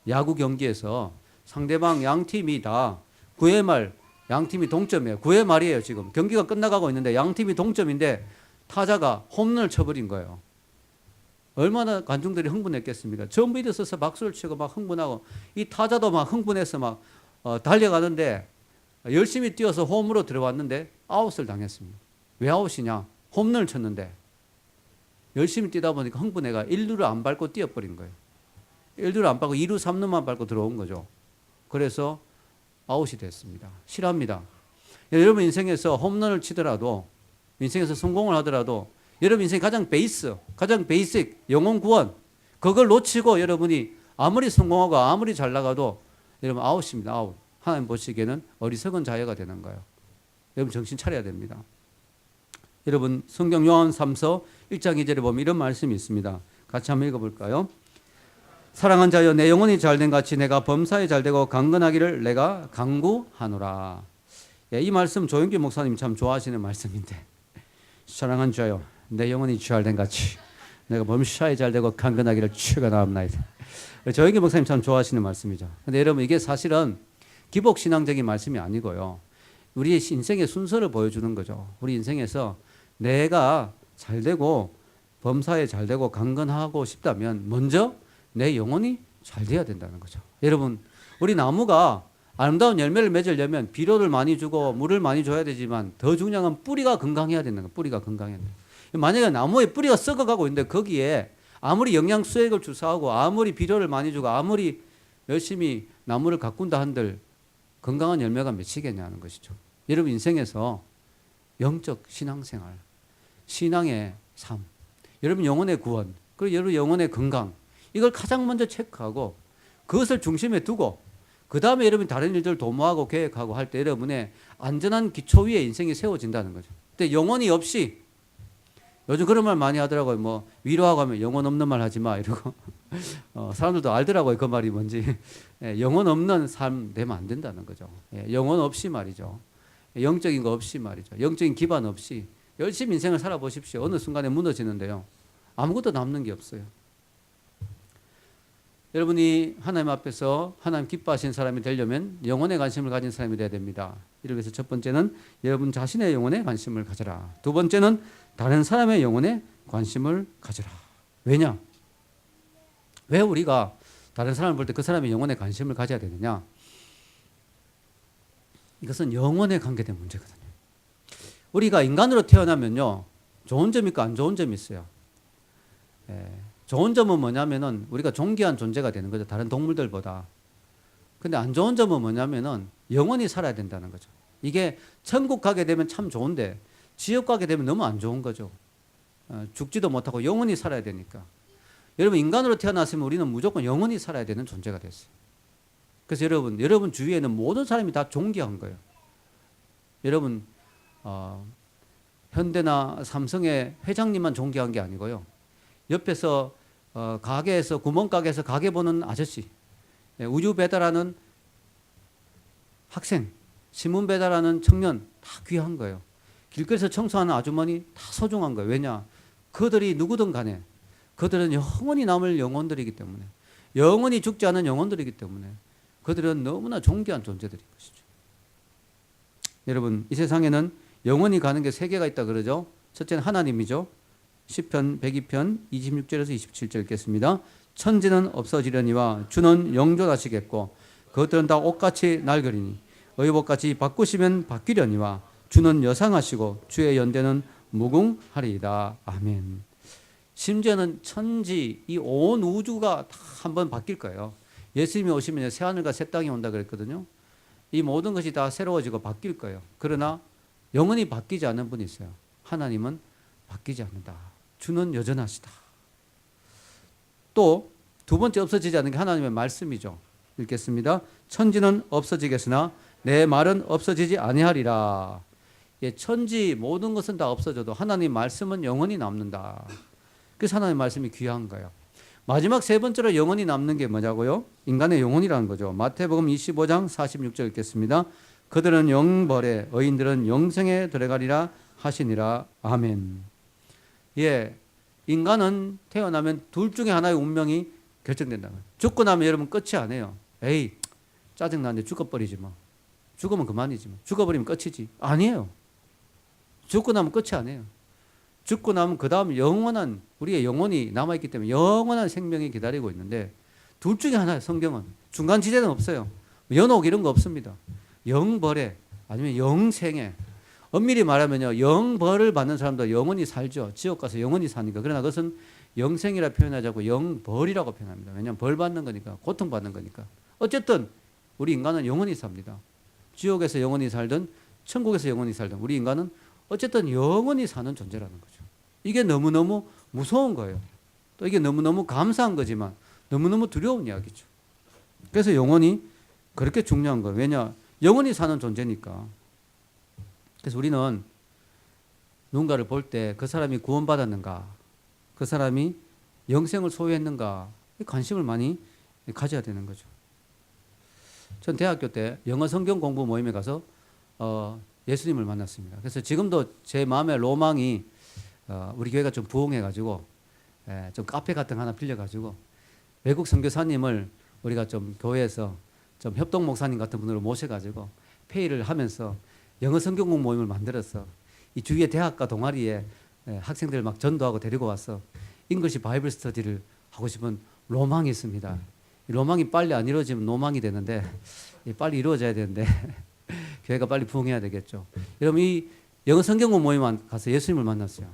야구 경기에서 상대방 양 팀이 다 9회 말 양 팀이 동점이에요. 9회 말이에요. 지금 경기가 끝나가고 있는데 양 팀이 동점인데 타자가 홈런을 쳐버린 거예요. 얼마나 관중들이 흥분했겠습니까? 전부 일어서서 박수를 치고 막 흥분하고 이 타자도 막 흥분해서 막 달려가는데 열심히 뛰어서 홈으로 들어왔는데 아웃을 당했습니다. 왜 아웃이냐? 홈런을 쳤는데 열심히 뛰다 보니까 흥분해가 1루를 안 밟고 뛰어버린 거예요. 1루를 안 밟고 2루, 3루만 밟고 들어온 거죠. 그래서 아웃이 됐습니다. 싫어합니다. 여러분 인생에서 홈런을 치더라도 인생에서 성공을 하더라도 여러분 인생의 가장 베이직 영혼 구원 그걸 놓치고 여러분이 아무리 성공하고 아무리 잘 나가도 여러분 아웃입니다. 아웃. 하나님 보시기에는 어리석은 자여가 되는 거예요. 여러분 정신 차려야 됩니다. 여러분 성경 요한 3서 1장 2절에 보면 이런 말씀이 있습니다. 같이 한번 읽어볼까요? 사랑한 자여 내 영혼이 잘된 같이 내가 범사에 잘되고 강건하기를 내가 간구하노라. 이 말씀 조영기 목사님 참 좋아하시는 말씀인데 사랑한 자여 내 영혼이 잘된 같이 내가 범사에 잘되고 강건하기를 축원하옵나이다. 조영기 목사님 참 좋아하시는 말씀이죠. 근데 여러분 이게 사실은 기복신앙적인 말씀이 아니고요. 우리의 인생의 순서를 보여주는 거죠. 우리 인생에서 내가 잘되고 범사에 잘되고 강건하고 싶다면 먼저 내 영혼이 잘 돼야 된다는 거죠. 여러분 우리 나무가 아름다운 열매를 맺으려면 비료를 많이 주고 물을 많이 줘야 되지만 더 중요한 건 뿌리가 건강해야 된다는 거예요. 뿌리가 건강해야 된다. 만약에 나무의 뿌리가 썩어가고 있는데 거기에 아무리 영양 수액을 주사하고 아무리 비료를 많이 주고 아무리 열심히 나무를 가꾼다 한들 건강한 열매가 맺히겠냐는 것이죠. 여러분 인생에서 영적 신앙생활, 신앙의 삶, 여러분 영혼의 구원, 그리고 여러분 영혼의 건강 이걸 가장 먼저 체크하고 그것을 중심에 두고 그 다음에 여러분이 다른 일들 도모하고 계획하고 할 때 여러분의 안전한 기초 위에 인생이 세워진다는 거죠. 근데 영혼이 없이 요즘 그런 말 많이 하더라고요. 뭐 위로하고 하면 영혼 없는 말 하지 마 이러고 사람들도 알더라고요. 그 말이 뭔지. 영혼 없는 삶 되면 안 된다는 거죠. 영혼 없이 말이죠. 영적인 거 없이 말이죠. 영적인 기반 없이 열심히 인생을 살아보십시오. 어느 순간에 무너지는데요. 아무것도 남는 게 없어요. 여러분이 하나님 앞에서 하나님 기뻐하시는 사람이 되려면 영혼에 관심을 가진 사람이 되어야 됩니다. 이를 위해서 첫 번째는 여러분 자신의 영혼에 관심을 가져라. 두 번째는 다른 사람의 영혼에 관심을 가져라. 왜냐? 왜 우리가 다른 사람을 볼 때 그 사람의 영혼에 관심을 가져야 되느냐? 이것은 영혼에 관계된 문제거든요. 우리가 인간으로 태어나면요. 좋은 점이 있고 안 좋은 점이 있어요. 좋은 점은 뭐냐면은 우리가 존귀한 존재가 되는 거죠. 다른 동물들보다. 근데 안 좋은 점은 뭐냐면은 영원히 살아야 된다는 거죠. 이게 천국 가게 되면 참 좋은데 지옥 가게 되면 너무 안 좋은 거죠. 죽지도 못하고 영원히 살아야 되니까. 여러분 인간으로 태어났으면 우리는 무조건 영원히 살아야 되는 존재가 됐어요. 그래서 여러분 주위에는 모든 사람이 다 존귀한 거예요. 여러분 현대나 삼성의 회장님만 존귀한 게 아니고요. 옆에서 가게에서 구멍가게에서 가게 보는 아저씨, 우유 배달하는 학생, 신문 배달하는 청년 다 귀한 거예요. 길거리에서 청소하는 아주머니 다 소중한 거예요. 왜냐? 그들이 누구든 간에 그들은 영원히 남을 영혼들이기 때문에, 영원히 죽지 않은 영혼들이기 때문에 그들은 너무나 존귀한 존재들인 것이죠. 여러분, 이 세상에는 영원히 가는 게 세 개가 있다 그러죠. 첫째는 하나님이죠. 시편 102편 26절에서 27절 읽겠습니다. 천지는 없어지려니와 주는 영존하시겠고 그것들은 다 옷같이 낡으리니 의복같이 바꾸시면 바뀌려니와 주는 여상하시고 주의 연대는 무궁하리이다. 아멘. 심지어는 천지, 이 온 우주가 다 한번 바뀔 거예요. 예수님이 오시면 새하늘과 새 땅이 온다 그랬거든요. 이 모든 것이 다 새로워지고 바뀔 거예요. 그러나 영원히 바뀌지 않는 분이 있어요. 하나님은 바뀌지 않는다. 주는 여전하시다. 또 두 번째 없어지지 않는 게 하나님의 말씀이죠. 읽겠습니다. 천지는 없어지겠으나 내 말은 없어지지 아니하리라. 예, 천지 모든 것은 다 없어져도 하나님 말씀은 영원히 남는다. 그래서 하나님 말씀이 귀한 거예요. 마지막 세 번째로 영원히 남는 게 뭐냐고요? 인간의 영혼이라는 거죠. 마태복음 25장 46절 읽겠습니다. 그들은 영벌에 의인들은 영생에 들어가리라 하시니라. 아멘. 예, 인간은 태어나면 둘 중에 하나의 운명이 결정된다. 죽고 나면 여러분 끝이 아니에요. 에이, 짜증나는데 죽어버리지 뭐. 죽으면 그만이지 뭐. 죽어버리면 끝이지. 아니에요. 죽고 나면 끝이 아니에요. 죽고 나면 그 다음 영원한, 우리의 영혼이 남아있기 때문에 영원한 생명이 기다리고 있는데 둘 중에 하나예요. 성경은 중간 지대는 없어요. 연옥 이런 거 없습니다. 영벌에 아니면 영생에, 엄밀히 말하면요, 영벌을 받는 사람도 영원히 살죠. 지옥 가서 영원히 사니까. 그러나 그것은 영생이라 표현하지 않고 영벌이라고 표현합니다. 왜냐하면 벌 받는 거니까, 고통 받는 거니까. 어쨌든 우리 인간은 영원히 삽니다. 지옥에서 영원히 살든 천국에서 영원히 살든 우리 인간은 어쨌든 영원히 사는 존재라는 거죠. 이게 너무너무 무서운 거예요. 또 이게 너무너무 감사한 거지만 너무너무 두려운 이야기죠. 그래서 영혼이 그렇게 중요한 거예요. 왜냐? 영원히 사는 존재니까. 그래서 우리는 누군가를 볼 때 그 사람이 구원받았는가, 그 사람이 영생을 소유했는가 관심을 많이 가져야 되는 거죠. 전 대학교 때 영어 성경 공부 모임에 가서 예수님을 만났습니다. 그래서 지금도 제 마음의 로망이 우리 교회가 좀 부흥해가지고 좀 카페 같은 거 하나 빌려가지고 외국 선교사님을 우리가 좀 교회에서 좀 협동 목사님 같은 분으로 모셔가지고 회의를 하면서 영어 성경 공부 모임을 만들어서 이 주위의 대학과 동아리에 학생들 막 전도하고 데리고 와서 잉글리시 바이블 스터디를 하고 싶은 로망이 있습니다. 로망이 빨리 안 이루어지면 노망이 되는데 빨리 이루어져야 되는데 교회가 빨리 부흥해야 되겠죠. 여러분, 이 영어 성경 공부 모임 가서 예수님을 만났어요.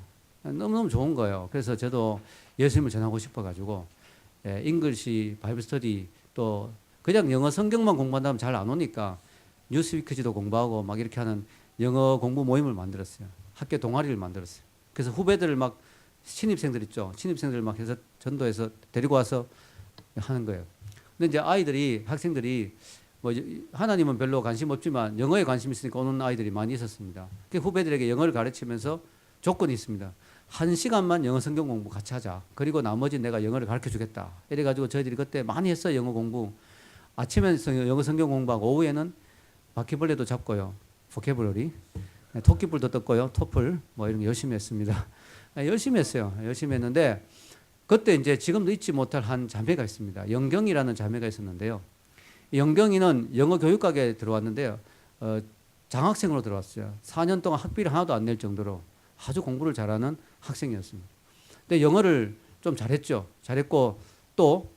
너무너무 좋은 거예요. 그래서 저도 예수님을 전하고 싶어가지고 잉글리시 바이블 스터디, 또 그냥 영어 성경만 공부한다면 잘 안 오니까 뉴스위크지도 공부하고 막 이렇게 하는 영어 공부 모임을 만들었어요. 학교 동아리를 만들었어요. 그래서 후배들을 막, 신입생들 있죠. 신입생들 막 해서 전도해서 데리고 와서 하는 거예요. 근데 이제 아이들이, 학생들이 뭐 하나님은 별로 관심 없지만 영어에 관심 있으니까 오는 아이들이 많이 있었습니다. 그 후배들에게 영어를 가르치면서 조건이 있습니다. 1시간만 영어 성경 공부 같이 하자. 그리고 나머지 내가 영어를 가르쳐 주겠다. 이래가지고 저희들이 그때 많이 했어요. 영어 공부. 아침에는 영어 성경 공부하고 오후에는 바퀴벌레도 잡고요. 보캐블러리. 토끼뿔도 떴고요. 토플. 뭐 이런 거 열심히 했습니다. 열심히 했어요. 열심히 했는데 그때 이제 지금도 잊지 못할 한 자매가 있습니다. 영경이라는 자매가 있었는데요. 영경이는 영어 교육학에 들어왔는데요. 장학생으로 들어왔어요. 4년 동안 학비를 하나도 안 낼 정도로 아주 공부를 잘하는 학생이었습니다. 근데 영어를 좀 잘했죠. 잘했고 또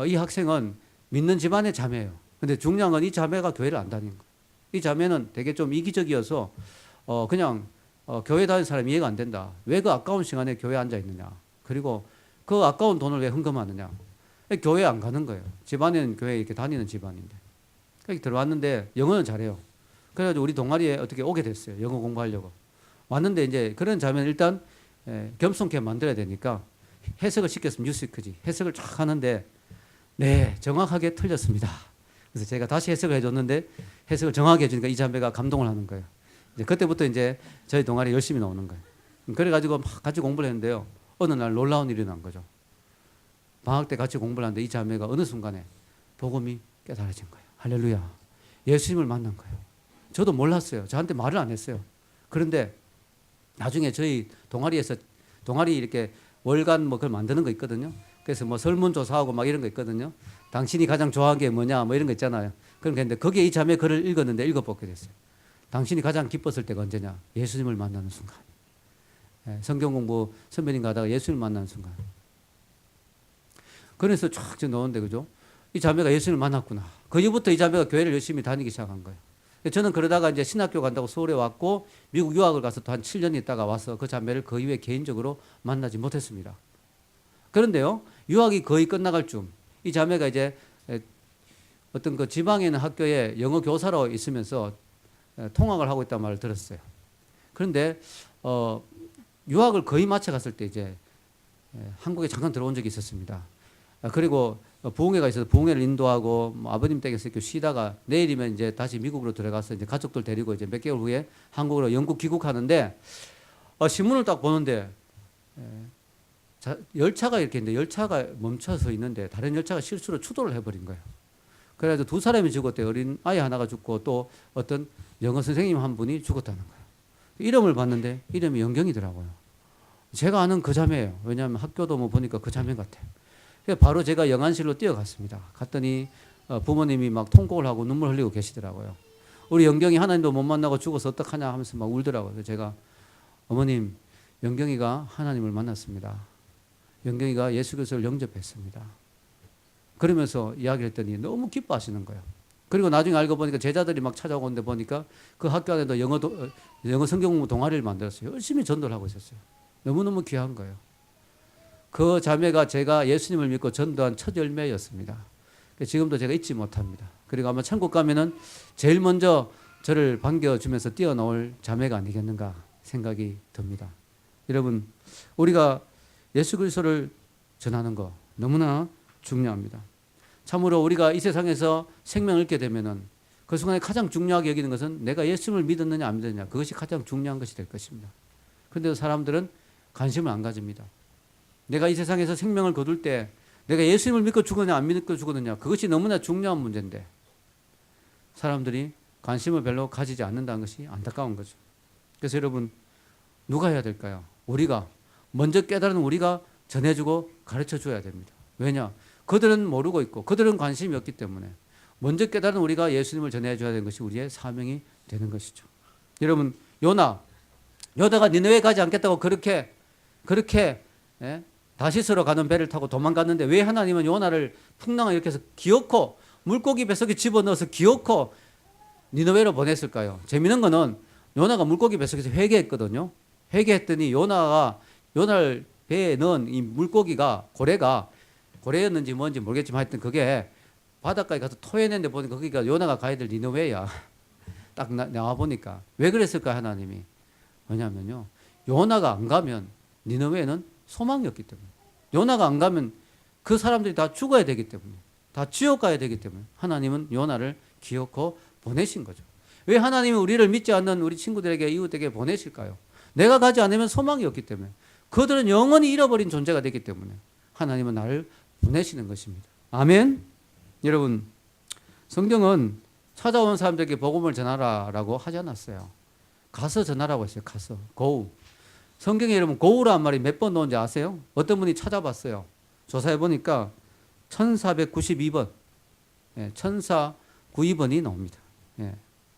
이 학생은 믿는 집안의 자매예요. 근데 중요한 건 이 자매가 교회를 안 다니는 거예요. 이 자매는 되게 좀 이기적이어서 그냥 교회 다니는 사람이 이해가 안 된다. 왜 그 아까운 시간에 교회에 앉아 있느냐. 그리고 그 아까운 돈을 왜 헌금하느냐. 교회 안 가는 거예요. 집안에는 교회 이렇게 다니는 집안인데. 그렇게 들어왔는데 영어는 잘해요. 그래가지고 우리 동아리에 어떻게 오게 됐어요. 영어 공부하려고. 왔는데 이제 그런 자매는 일단 겸손케 만들어야 되니까 해석을 시켰으면 뉴스위크지. 해석을 쫙 하는데 네, 정확하게 틀렸습니다. 그래서 제가 다시 해석을 해줬는데 해석을 정확하게 해주니까 이 자매가 감동을 하는 거예요. 이제 그때부터 이제 저희 동아리 열심히 나오는 거예요. 그래가지고 막 같이 공부를 했는데요. 어느 날 놀라운 일이 난 거죠. 방학 때 같이 공부를 하는데 이 자매가 어느 순간에 복음이 깨달아진 거예요. 할렐루야. 예수님을 만난 거예요. 저도 몰랐어요. 저한테 말을 안 했어요. 그런데 나중에 저희 동아리 이렇게 월간 뭐 그걸 만드는 거 있거든요. 그래서 뭐 설문조사하고 막 이런 거 있거든요. 당신이 가장 좋아하는 게 뭐냐 뭐 이런 거 있잖아요. 그런 게 있는데 거기에 이 자매 글을 읽었는데 읽어보게 됐어요. 당신이 가장 기뻤을 때가 언제냐? 예수님을 만나는 순간. 성경 공부 선배님과 하다가 예수님을 만나는 순간. 그래서 쫙 넣었는데 그죠? 이 자매가 예수님을 만났구나. 그 이후부터 이 자매가 교회를 열심히 다니기 시작한 거예요. 저는 그러다가 이제 신학교 간다고 서울에 왔고 미국 유학을 가서 또 한 7년 있다가 와서 그 자매를 그 이후에 개인적으로 만나지 못했습니다. 그런데요, 유학이 거의 끝나갈 쯤 이 자매가 이제 어떤 그 지방에 있는 학교에 영어 교사로 있으면서 통학을 하고 있다는 말을 들었어요. 그런데 유학을 거의 마쳐 갔을 때 이제 한국에 잠깐 들어온 적이 있었습니다. 그리고 부흥회가 있어서 부흥회를 인도하고 뭐 아버님 댁에서 이렇게 쉬다가 내일이면 이제 다시 미국으로 들어가서 이제 가족들 데리고 이제 몇 개월 후에 한국으로 영국 귀국하는데 신문을 딱 보는데 열차가 이렇게 있는데 열차가 멈춰서 있는데 다른 열차가 실수로 추돌을 해버린 거예요. 그래가지고 두 사람이 죽었대요. 어린 아이 하나가 죽고 또 어떤 영어 선생님 한 분이 죽었다는 거예요. 이름을 봤는데 이름이 영경이더라고요. 제가 아는 그 자매예요. 왜냐하면 학교도 뭐 보니까 그 자매 같아요. 바로 제가 영안실로 뛰어갔습니다. 갔더니 부모님이 막 통곡을 하고 눈물 흘리고 계시더라고요. 우리 영경이 하나님도 못 만나고 죽어서 어떡하냐 하면서 막 울더라고요. 그래서 제가 어머님, 영경이가 하나님을 만났습니다. 영경이가 예수 그리스도를 영접했습니다. 그러면서 이야기를 했더니 너무 기뻐하시는 거예요. 그리고 나중에 알고 보니까 제자들이 막 찾아오는데 보니까 그 학교 안에도 영어 성경 공부 동아리를 만들었어요. 열심히 전도를 하고 있었어요. 너무너무 귀한 거예요. 그 자매가 제가 예수님을 믿고 전도한 첫 열매였습니다. 지금도 제가 잊지 못합니다. 그리고 아마 천국 가면은 제일 먼저 저를 반겨주면서 뛰어나올 자매가 아니겠는가 생각이 듭니다. 여러분, 우리가 예수 그리스도를 전하는 거 너무나 중요합니다. 참으로 우리가 이 세상에서 생명을 얻게 되면은 그 순간에 가장 중요하게 여기는 것은 내가 예수님을 믿었느냐 안 믿었느냐, 그것이 가장 중요한 것이 될 것입니다. 그런데 사람들은 관심을 안 가집니다. 내가 이 세상에서 생명을 거둘 때 내가 예수님을 믿고 죽었느냐 안 믿고 죽었느냐, 그것이 너무나 중요한 문제인데 사람들이 관심을 별로 가지지 않는다는 것이 안타까운 거죠. 그래서 여러분, 누가 해야 될까요? 우리가 먼저 깨달은 우리가 전해주고 가르쳐 줘야 됩니다. 왜냐? 그들은 모르고 있고 그들은 관심이 없기 때문에 먼저 깨달은 우리가 예수님을 전해줘야 되는 것이 우리의 사명이 되는 것이죠. 여러분, 요나가 니느웨 가지 않겠다고 그렇게 다시스로 가는 배를 타고 도망갔는데 왜 하나님은 요나를 풍랑을 이렇게 해서 기어코 물고기 뱃속에 집어넣어서 기어코 니느웨로 보냈을까요? 재미있는 거는 요나가 물고기 뱃속에서 회개했거든요. 회개했더니 요나를 배에 넣은 이 물고기가 고래였는지 뭔지 모르겠지만 하여튼 그게 바닷가에 가서 토해냈는데 보니까 거기가 요나가 가야 될 니느웨야. 딱 나와 보니까 왜 그랬을까요, 하나님이? 왜냐면요, 요나가 안 가면 니느웨는 소망이 없기 때문에, 요나가 안 가면 그 사람들이 다 죽어야 되기 때문에, 다 지옥 가야 되기 때문에 하나님은 요나를 기어코 보내신 거죠. 왜 하나님이 우리를 믿지 않는 우리 친구들에게, 이웃에게 보내실까요? 내가 가지 않으면 소망이 없기 때문에, 그들은 영원히 잃어버린 존재가 되기 때문에 하나님은 나를 보내시는 것입니다. 아멘. 여러분, 성경은 찾아온 사람들에게 복음을 전하라라고 하지 않았어요. 가서 전하라고 했어요. 가서. go. 성경에 여러분 go라는 말이 몇 번 나온지 아세요? 어떤 분이 찾아봤어요. 조사해 보니까 1492번, 1492번이 나옵니다.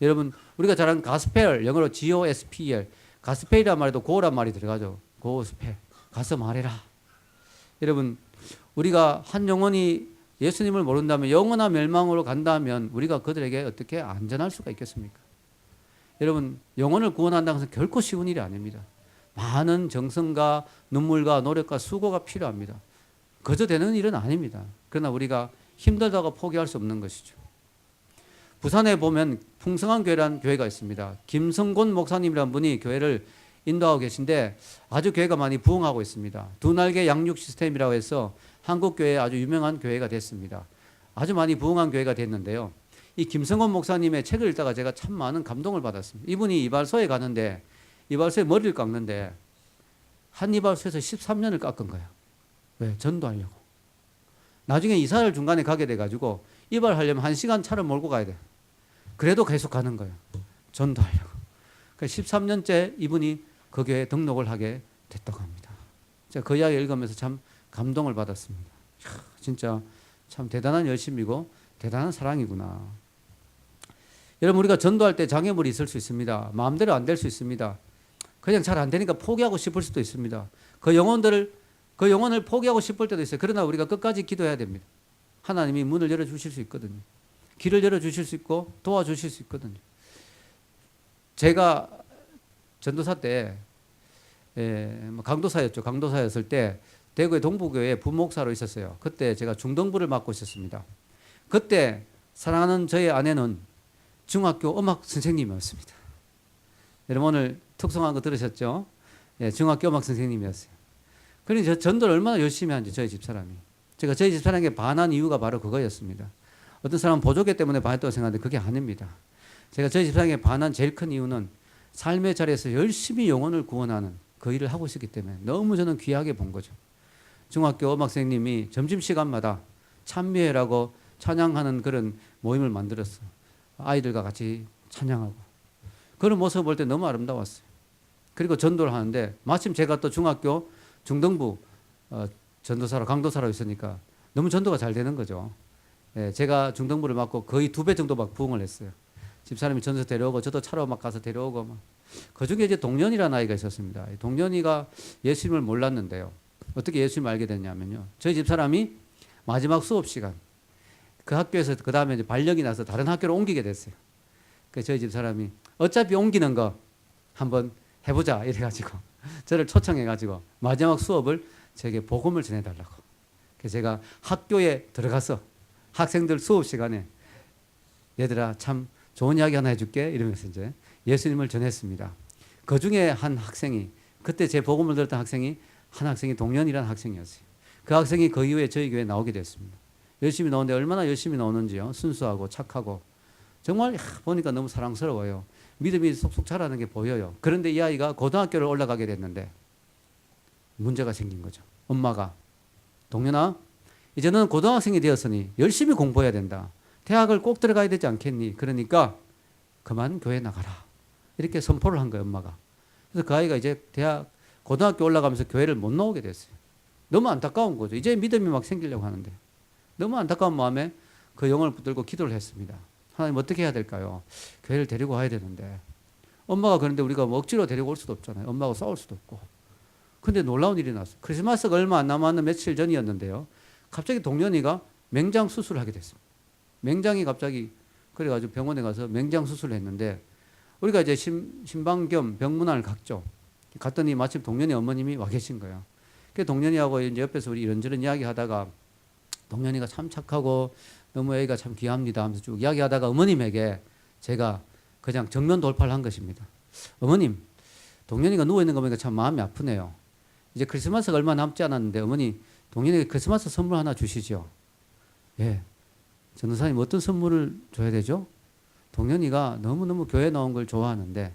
여러분, 우리가 잘 아는 가스펠, 영어로 gospel, 가스펠이란 말에도 go란 말이 들어가죠. gospel, 가서 말해라. 여러분, 우리가 한 영혼이 예수님을 모른다면, 영원한 멸망으로 간다면 우리가 그들에게 어떻게 안전할 수가 있겠습니까? 여러분, 영혼을 구원한다는 것은 결코 쉬운 일이 아닙니다. 많은 정성과 눈물과 노력과 수고가 필요합니다. 그저 되는 일은 아닙니다. 그러나 우리가 힘들다고 포기할 수 없는 것이죠. 부산에 보면 풍성한 교회라는 교회가 있습니다. 김성곤 목사님이라는 분이 교회를 인도하고 계신데 아주 교회가 많이 부흥하고 있습니다. 두 날개 양육 시스템이라고 해서 한국 교회에 아주 유명한 교회가 됐습니다. 아주 많이 부흥한 교회가 됐는데요. 이 김성곤 목사님의 책을 읽다가 제가 참 많은 감동을 받았습니다. 이분이 이발소에 가는데, 이발소에 머리를 깎는데 한 이발소에서 13년을 깎은 거예요. 왜? 전도하려고. 나중에 이사를 중간에 가게 돼가지고 이발하려면 1시간 차를 몰고 가야 돼. 그래도 계속 가는 거예요. 전도하려고. 그래서 13년째 이분이 그 교회에 등록을 하게 됐다고 합니다. 제가 그 이야기 읽으면서 참 감동을 받았습니다. 이야, 진짜 참 대단한 열심이고 대단한 사랑이구나. 여러분, 우리가 전도할 때 장애물이 있을 수 있습니다. 마음대로 안 될 수 있습니다. 그냥 잘 안 되니까 포기하고 싶을 수도 있습니다. 그 영혼을 포기하고 싶을 때도 있어요. 그러나 우리가 끝까지 기도해야 됩니다. 하나님이 문을 열어주실 수 있거든요. 길을 열어주실 수 있고 도와주실 수 있거든요. 제가 전도사 때 강도사였죠. 강도사였을 때 대구의 동부교회 부목사로 있었어요. 그때 제가 중등부를 맡고 있었습니다. 그때 사랑하는 저의 아내는 중학교 음악 선생님이었습니다. 여러분 오늘 특성한 거 들으셨죠? 예, 중학교 음악 선생님이었어요. 그러니 저 전도를 얼마나 열심히 하는지 저희 집사람이. 제가 저희 집사람에게 반한 이유가 바로 그거였습니다. 어떤 사람은 보조개 때문에 반했다고 생각하는데 그게 아닙니다. 제가 저희 집사람에게 반한 제일 큰 이유는 삶의 자리에서 열심히 영혼을 구원하는 그 일을 하고 있었기 때문에 너무 저는 귀하게 본 거죠. 중학교 음악 선생님이 점심시간마다 찬미회라고 찬양하는 그런 모임을 만들었어요. 아이들과 같이 찬양하고. 그런 모습을 볼 때 너무 아름다웠어요. 그리고 전도를 하는데 마침 제가 또 중학교 중등부 전도사로 강도사로 있으니까 너무 전도가 잘 되는 거죠. 예, 제가 중등부를 맡고 거의 2배 정도 막 부흥을 했어요. 집사람이 전서 데려오고 저도 차로 막 가서 데려오고 막. 그중에 이제 동년이라는 아이가 있었습니다. 동년이가 예수님을 몰랐는데요. 어떻게 예수님을 알게 됐냐면요. 저희 집사람이 마지막 수업 시간 그 학교에서 그 다음에 이제 발령이 나서 다른 학교로 옮기게 됐어요. 그래서 저희 집사람이 어차피 옮기는 거 한번 해보자 이래가지고 저를 초청해가지고 마지막 수업을 저에게 복음을 전해달라고. 그래서 제가 학교에 들어가서 학생들 수업 시간에 얘들아 참 좋은 이야기 하나 해줄게 이러면서 이제 예수님을 전했습니다. 그 중에 한 학생이 그때 제 복음을 들었던 학생이 한 학생이 동년이라는 학생이었어요. 그 학생이 그 이후에 저희 교회에 나오게 됐습니다. 열심히 나오는데 얼마나 열심히 나오는지요. 순수하고 착하고 정말 보니까 너무 사랑스러워요. 믿음이 쏙쏙 자라는 게 보여요. 그런데 이 아이가 고등학교를 올라가게 됐는데 문제가 생긴 거죠. 엄마가 동년아 이제 너는 고등학생이 되었으니 열심히 공부해야 된다. 대학을 꼭 들어가야 되지 않겠니? 그러니까 그만 교회 나가라. 이렇게 선포를 한 거예요, 엄마가. 그래서 그 아이가 이제 고등학교 올라가면서 교회를 못 나오게 됐어요. 너무 안타까운 거죠. 이제 믿음이 막 생기려고 하는데. 너무 안타까운 마음에 그 영혼을 붙들고 기도를 했습니다. 하나님 어떻게 해야 될까요? 교회를 데리고 와야 되는데. 엄마가 그런데 우리가 뭐 억지로 데리고 올 수도 없잖아요. 엄마하고 싸울 수도 없고. 근데 놀라운 일이 났어요. 크리스마스가 얼마 안 남았는 며칠 전이었는데요. 갑자기 동년이가 맹장 수술을 하게 됐습니다. 맹장이 갑자기 그래가지고 병원에 가서 맹장 수술을 했는데 우리가 이제 신방 겸 병문안을 갔죠. 갔더니 마침 동년이 어머님이 와 계신 거예요. 그 동년이하고 이제 옆에서 우리 이런저런 이야기 하다가 동년이가 참 착하고 너무 애가 참 귀합니다 하면서 쭉 이야기하다가 어머님에게 제가 그냥 정면 돌파를 한 것입니다. 어머님, 동년이가 누워있는 거 보니까 참 마음이 아프네요. 이제 크리스마스가 얼마 남지 않았는데 어머니 동년이에게 크리스마스 선물 하나 주시죠. 예, 전도사님 어떤 선물을 줘야 되죠? 동년이가 너무너무 교회 나온 걸 좋아하는데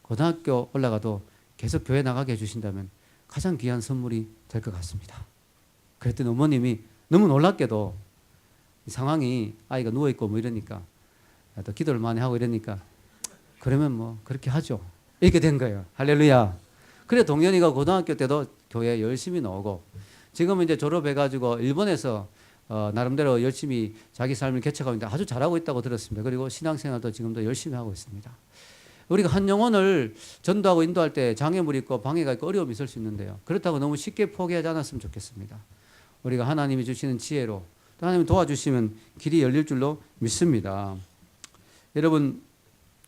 고등학교 올라가도 계속 교회 나가게 해주신다면 가장 귀한 선물이 될 것 같습니다. 그랬더니 어머님이 너무 놀랍게도 이 상황이 아이가 누워있고 뭐 이러니까 또 기도를 많이 하고 이러니까 그러면 뭐 그렇게 하죠. 이렇게 된 거예요. 할렐루야. 그래 동년이가 고등학교 때도 교회에 열심히 나오고 지금은 이제 졸업해가지고 일본에서 나름대로 열심히 자기 삶을 개척하고 있는데 아주 잘하고 있다고 들었습니다. 그리고 신앙생활도 지금도 열심히 하고 있습니다. 우리가 한 영혼을 전도하고 인도할 때 장애물이 있고 방해가 있고 어려움이 있을 수 있는데요. 그렇다고 너무 쉽게 포기하지 않았으면 좋겠습니다. 우리가 하나님이 주시는 지혜로 또 하나님이 도와주시면 길이 열릴 줄로 믿습니다. 여러분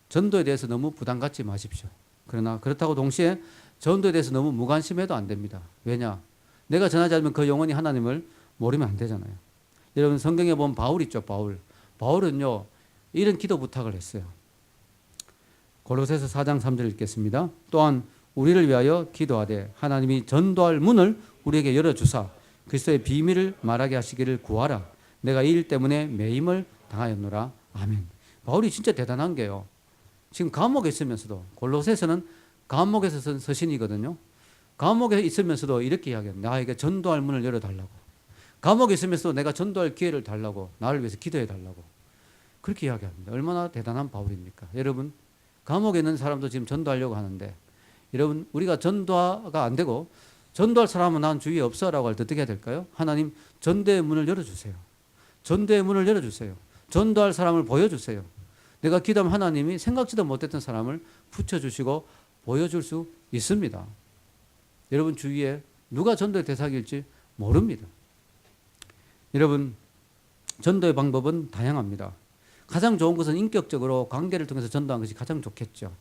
전도에 대해서 너무 부담 갖지 마십시오. 그러나 그렇다고 동시에 전도에 대해서 너무 무관심해도 안 됩니다. 왜냐? 내가 전하지 않으면 그 영혼이 하나님을 모르면 안 되잖아요. 여러분 성경에 보면 바울 있죠. 바울은요 이런 기도 부탁을 했어요. 골로새서 4장 3절 읽겠습니다. 또한 우리를 위하여 기도하되 하나님이 전도할 문을 우리에게 열어주사 그리스도의 비밀을 말하게 하시기를 구하라. 내가 이 일 때문에 매임을 당하였노라. 아멘. 바울이 진짜 대단한 게요. 지금 감옥에 있으면서도 골로새서는 감옥에서 쓴 서신이거든요. 감옥에 있으면서도 이렇게 이야기합니다. 나에게 전도할 문을 열어달라고. 감옥에 있으면서 내가 전도할 기회를 달라고, 나를 위해서 기도해 달라고 그렇게 이야기합니다. 얼마나 대단한 바울입니까? 여러분, 감옥에 있는 사람도 지금 전도하려고 하는데, 여러분, 우리가 전도가 안 되고 전도할 사람은 난 주위에 없어라고 할 때 어떻게 해야 될까요? 하나님, 전도의 문을 열어주세요. 전도의 문을 열어주세요. 전도할 사람을 보여주세요. 내가 기도하면 하나님이 생각지도 못했던 사람을 붙여주시고 보여줄 수 있습니다. 여러분 주위에 누가 전도의 대상일지 모릅니다. 여러분, 전도의 방법은 다양합니다. 가장 좋은 것은 인격적으로 관계를 통해서 전도하는 것이 가장 좋겠죠.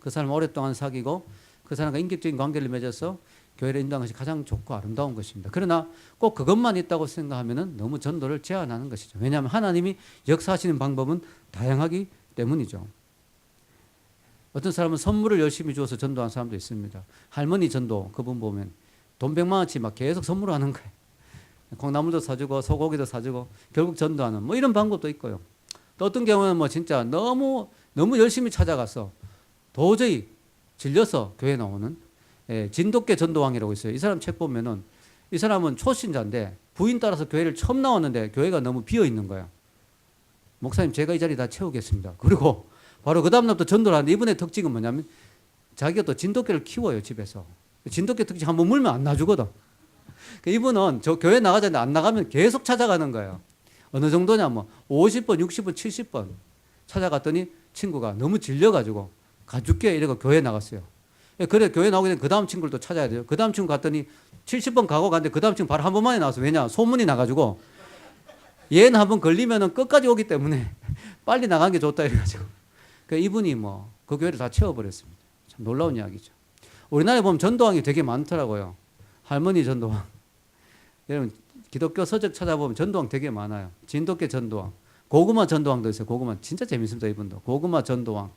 그 사람 오랫동안 사귀고 그 사람과 인격적인 관계를 맺어서 교회를 인도하는 것이 가장 좋고 아름다운 것입니다. 그러나 꼭 그것만 있다고 생각하면 너무 전도를 제한하는 것이죠. 왜냐하면 하나님이 역사하시는 방법은 다양하기 때문이죠. 어떤 사람은 선물을 열심히 주어서 전도하는 사람도 있습니다. 할머니 전도, 그분 보면 돈 100만 원치 막 계속 선물하는 거예요. 콩나물도 사주고 소고기도 사주고 결국 전도하는 뭐 이런 방법도 있고요. 또 어떤 경우는 뭐 진짜 너무 열심히 찾아가서 도저히 질려서 교회 나오는 진돗개 전도왕이라고 있어요. 이 사람 책 보면은 이 사람은 초신자인데 부인 따라서 교회를 처음 나왔는데 교회가 너무 비어 있는 거야. 목사님, 제가 이 자리 다 채우겠습니다. 그리고 바로 그 다음날부터 전도를 하는데, 이분의 특징은 뭐냐면 자기가 또 진돗개를 키워요, 집에서. 진돗개 특징 한번 물면 안 놔주거든. 이분은 저 교회 나가자는데 안 나가면 계속 찾아가는 거예요. 어느 정도냐, 뭐 50번, 60번, 70번 찾아갔더니 친구가 너무 질려가지고 가줄게 이러고 교회 나갔어요. 그래, 교회 나오게 되면 그 다음 친구를 또 찾아야 돼요. 그 다음 친구 갔더니 70번 가고 갔는데 그 다음 친구 바로 한 번만에 나왔어. 왜냐? 소문이 나가지고 얘는 한 번 걸리면은 끝까지 오기 때문에 빨리 나가는 게 좋다 이래가지고 이분이 뭐 그 교회를 다 채워버렸습니다. 참 놀라운 이야기죠. 우리나라에 보면 전도왕이 되게 많더라고요. 할머니 전도왕. 여러분, 기독교 서적 찾아보면 전도왕 되게 많아요. 진돗개 전도왕, 고구마 전도왕도 있어요. 고구마 진짜 재밌습니다. 이분도 고구마 전도왕.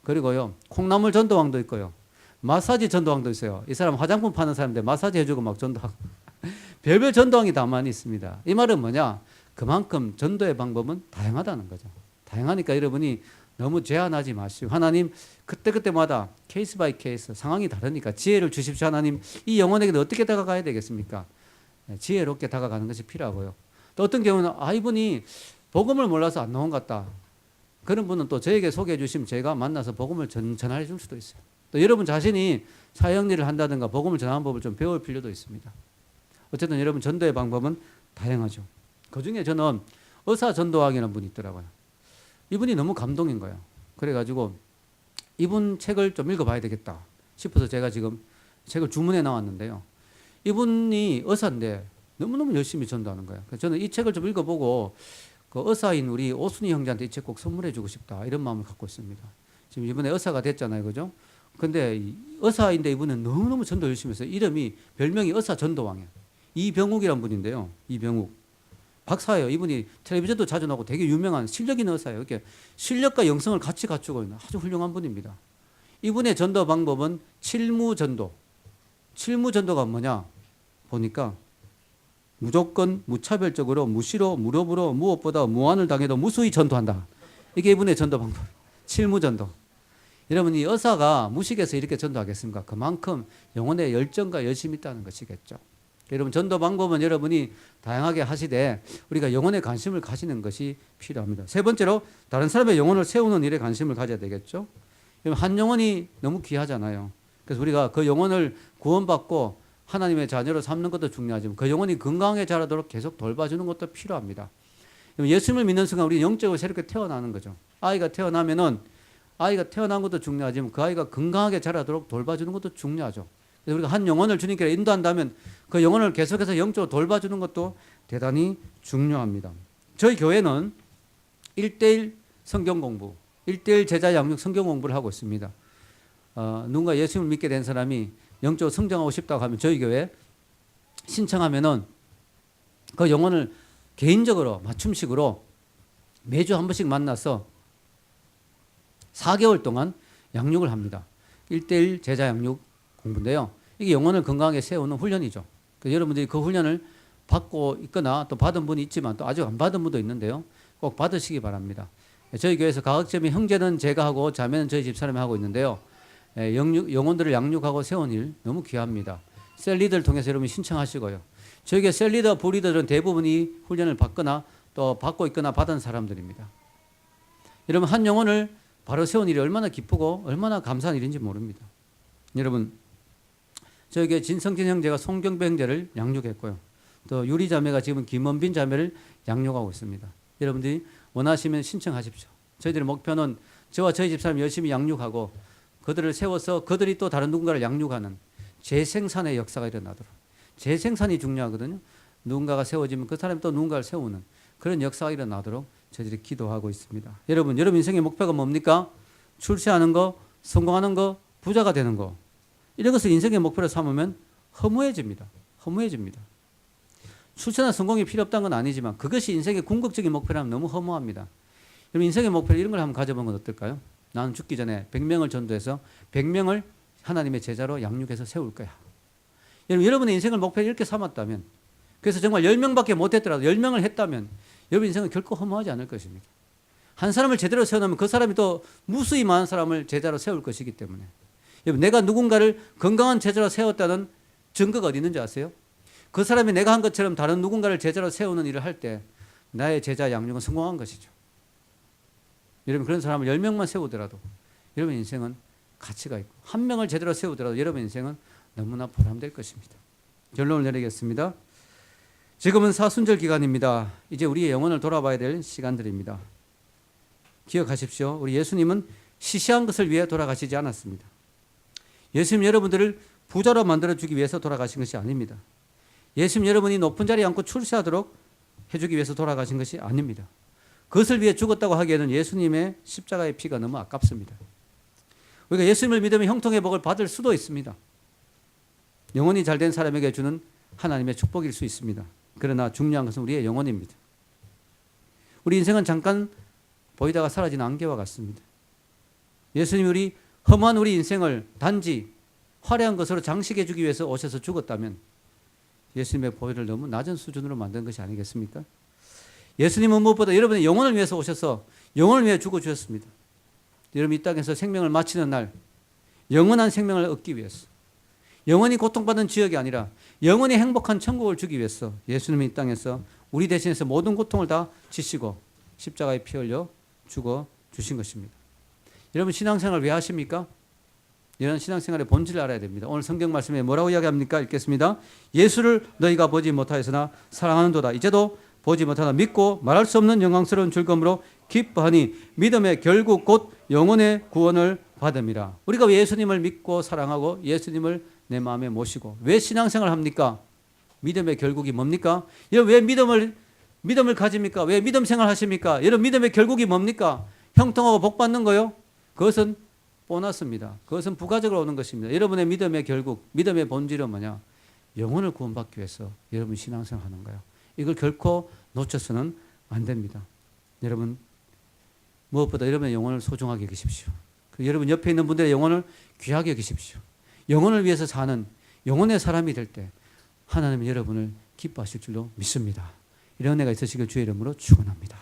그리고요, 콩나물 전도왕도 있고요, 마사지 전도왕도 있어요. 이 사람 화장품 파는 사람인데 마사지 해주고 막 전도하고 별별 전도왕이 다 많이 있습니다. 이 말은 뭐냐? 그만큼 전도의 방법은 다양하다는 거죠. 다양하니까 여러분이 너무 제한하지 마시고, 하나님 그때그때마다 케이스 바이 케이스 상황이 다르니까 지혜를 주십시오. 하나님, 이 영혼에게 어떻게 다가가야 되겠습니까? 지혜롭게 다가가는 것이 필요하고요. 또 어떤 경우는 이분이 복음을 몰라서 안 나온 것 같다, 그런 분은 또 저에게 소개해 주시면 제가 만나서 복음을 전해 줄 수도 있어요. 또 여러분 자신이 사역일을 한다든가 복음을 전하는 법을 좀 배울 필요도 있습니다. 어쨌든 여러분, 전도의 방법은 다양하죠. 그중에 저는 의사 전도왕이라는 분이 있더라고요. 이분이 너무 감동인 거예요. 그래가지고 이분 책을 좀 읽어봐야 되겠다 싶어서 제가 지금 책을 주문해 나왔는데요. 이분이 의사인데 너무너무 열심히 전도하는 거예요. 그래서 저는 이 책을 좀 읽어보고 그 의사인 우리 오순희 형제한테 이 책 꼭 선물해 주고 싶다, 이런 마음을 갖고 있습니다. 지금 이번에 의사가 됐잖아요, 그죠? 근데 의사인데 이분은 너무너무 전도 열심히 해서 이름이, 별명이 의사 전도왕이에요. 이병욱이라는 분인데요. 이병욱 박사예요. 이분이 텔레비전도 자주 나오고 되게 유명한 실력 있는 의사예요. 이렇게 실력과 영성을 같이 갖추고 있는 아주 훌륭한 분입니다. 이분의 전도 방법은 칠무전도. 칠무전도가 뭐냐 보니까 무조건 무차별적으로 무시로 무릎으로 무엇보다 무한을 당해도 무수히 전도한다. 이게 이분의 전도 방법. 칠무전도. 여러분, 이 의사가 무식해서 이렇게 전도하겠습니까? 그만큼 영혼의 열정과 열심이 있다는 것이겠죠. 여러분, 전도 방법은 여러분이 다양하게 하시되 우리가 영혼에 관심을 가지는 것이 필요합니다. 세 번째로, 다른 사람의 영혼을 세우는 일에 관심을 가져야 되겠죠. 한 영혼이 너무 귀하잖아요. 그래서 우리가 그 영혼을 구원받고 하나님의 자녀로 삼는 것도 중요하지만 그 영혼이 건강하게 자라도록 계속 돌봐주는 것도 필요합니다. 예수님을 믿는 순간 우리 영적으로 새롭게 태어나는 거죠. 아이가 태어나면은, 아이가 태어난 것도 중요하지만 그 아이가 건강하게 자라도록 돌봐주는 것도 중요하죠. 그래서 우리가 한 영혼을 주님께 인도한다면 그 영혼을 계속해서 영적으로 돌봐주는 것도 대단히 중요합니다. 저희 교회는 1:1 성경 공부, 1:1 제자 양육 성경 공부를 하고 있습니다. 누군가 예수님을 믿게 된 사람이 영적으로 성장하고 싶다고 하면 저희 교회에 신청하면은 그 영혼을 개인적으로 맞춤식으로 매주 한 번씩 만나서 4개월 동안 양육을 합니다. 1:1 제자 양육 공부인데요. 이게 영혼을 건강하게 세우는 훈련이죠. 그래서 여러분들이 그 훈련을 받고 있거나 또 받은 분이 있지만 또 아직 안 받은 분도 있는데요. 꼭 받으시기 바랍니다. 저희 교회에서 가급적이면 형제는 제가 하고 자매는 저희 집사람이 하고 있는데요. 영혼들을 양육하고 세운 일 너무 귀합니다. 셀 리더를 통해서 여러분이 신청하시고요. 저에게 셀리더, 부리더들은 대부분이 훈련을 받거나 또 받고 있거나 받은 사람들입니다. 여러분, 한 영혼을 바로 세운 일이 얼마나 기쁘고 얼마나 감사한 일인지 모릅니다. 여러분, 저에게 진성진 형제가 송경배 형제를 양육했고요. 또 유리 자매가 지금 김원빈 자매를 양육하고 있습니다. 여러분들이 원하시면 신청하십시오. 저희들의 목표는 저와 저희 집사람 열심히 양육하고 그들을 세워서 그들이 또 다른 누군가를 양육하는 재생산의 역사가 일어나도록. 재생산이 중요하거든요. 누군가가 세워지면 그 사람이 또 누군가를 세우는 그런 역사가 일어나도록 저희들이 기도하고 있습니다. 여러분 인생의 목표가 뭡니까? 출세하는 거, 성공하는 거, 부자가 되는 거. 이런 것을 인생의 목표로 삼으면 허무해집니다. 허무해집니다. 출세나 성공이 필요 없다는 건 아니지만 그것이 인생의 궁극적인 목표라면 너무 허무합니다. 여러분 인생의 목표 이런 걸 한번 가져보는 건 어떨까요? 나는 죽기 전에 100명을 전도해서 100명을 하나님의 제자로 양육해서 세울 거야. 여러분의 인생을 목표를 이렇게 삼았다면, 그래서 정말 10명밖에 못했더라도 10명을 했다면 여러분 인생은 결코 허무하지 않을 것입니다. 한 사람을 제대로 세워놓으면 그 사람이 또 무수히 많은 사람을 제자로 세울 것이기 때문에 여러분 내가 누군가를 건강한 제자로 세웠다는 증거가 어디 있는지 아세요? 그 사람이 내가 한 것처럼 다른 누군가를 제자로 세우는 일을 할 때 나의 제자 양육은 성공한 것이죠. 여러분 그런 사람을 10명만 세우더라도 여러분 인생은 가치가 있고 한 명을 제대로 세우더라도 여러분 인생은 너무나 보람될 것입니다. 결론을 내리겠습니다. 지금은 사순절 기간입니다. 이제 우리의 영혼을 돌아봐야 될 시간들입니다. 기억하십시오. 우리 예수님은 시시한 것을 위해 돌아가시지 않았습니다. 예수님 여러분들을 부자로 만들어주기 위해서 돌아가신 것이 아닙니다. 예수님 여러분이 높은 자리에 앉고 출세하도록 해주기 위해서 돌아가신 것이 아닙니다. 그것을 위해 죽었다고 하기에는 예수님의 십자가의 피가 너무 아깝습니다. 우리가 예수님을 믿으면 형통의 복을 받을 수도 있습니다. 영혼이 잘된 사람에게 주는 하나님의 축복일 수 있습니다. 그러나 중요한 것은 우리의 영혼입니다. 우리 인생은 잠깐 보이다가 사라지는 안개와 같습니다. 예수님이 우리 험한 우리 인생을 단지 화려한 것으로 장식해 주기 위해서 오셔서 죽었다면 예수님의 보혈을 너무 낮은 수준으로 만든 것이 아니겠습니까? 예수님은 무엇보다 여러분의 영혼을 위해서 오셔서 영혼을 위해 죽어주셨습니다. 여러분 이 땅에서 생명을 마치는 날 영원한 생명을 얻기 위해서 영원히 고통받는 지역이 아니라 영원히 행복한 천국을 주기 위해서 예수님이 이 땅에서 우리 대신해서 모든 고통을 다 지시고 십자가에 피 흘려 죽어 주신 것입니다. 여러분 신앙생활 왜 하십니까? 이런 신앙생활의 본질을 알아야 됩니다. 오늘 성경 말씀에 뭐라고 이야기합니까? 읽겠습니다. 예수를 너희가 보지 못하였으나 사랑하는도다. 이제도 보지 못하나 믿고 말할 수 없는 영광스러운 즐거움으로 기뻐하니 믿음의 결국 곧 영혼의 구원을 받음이라. 우리가 왜 예수님을 믿고 사랑하고 예수님을 내 마음에 모시고 왜 신앙생활을 합니까? 믿음의 결국이 뭡니까? 여러분 왜 믿음을 가집니까? 왜 믿음 생활 하십니까? 여러분 믿음의 결국이 뭡니까? 형통하고 복 받는 거요? 그것은 보너스입니다. 그것은 부가적으로 오는 것입니다. 여러분의 믿음의 결국, 믿음의 본질은 뭐냐? 영혼을 구원받기 위해서 여러분 신앙생활 하는 거예요. 이걸 결코 놓쳐서는 안 됩니다. 여러분 무엇보다 여러분의 영혼을 소중하게 여기십시오. 여러분 옆에 있는 분들의 영혼을 귀하게 여기십시오. 영혼을 위해서 사는 영혼의 사람이 될 때 하나님은 여러분을 기뻐하실 줄로 믿습니다. 이런 은혜가 있으시길 주의 이름으로 축원합니다.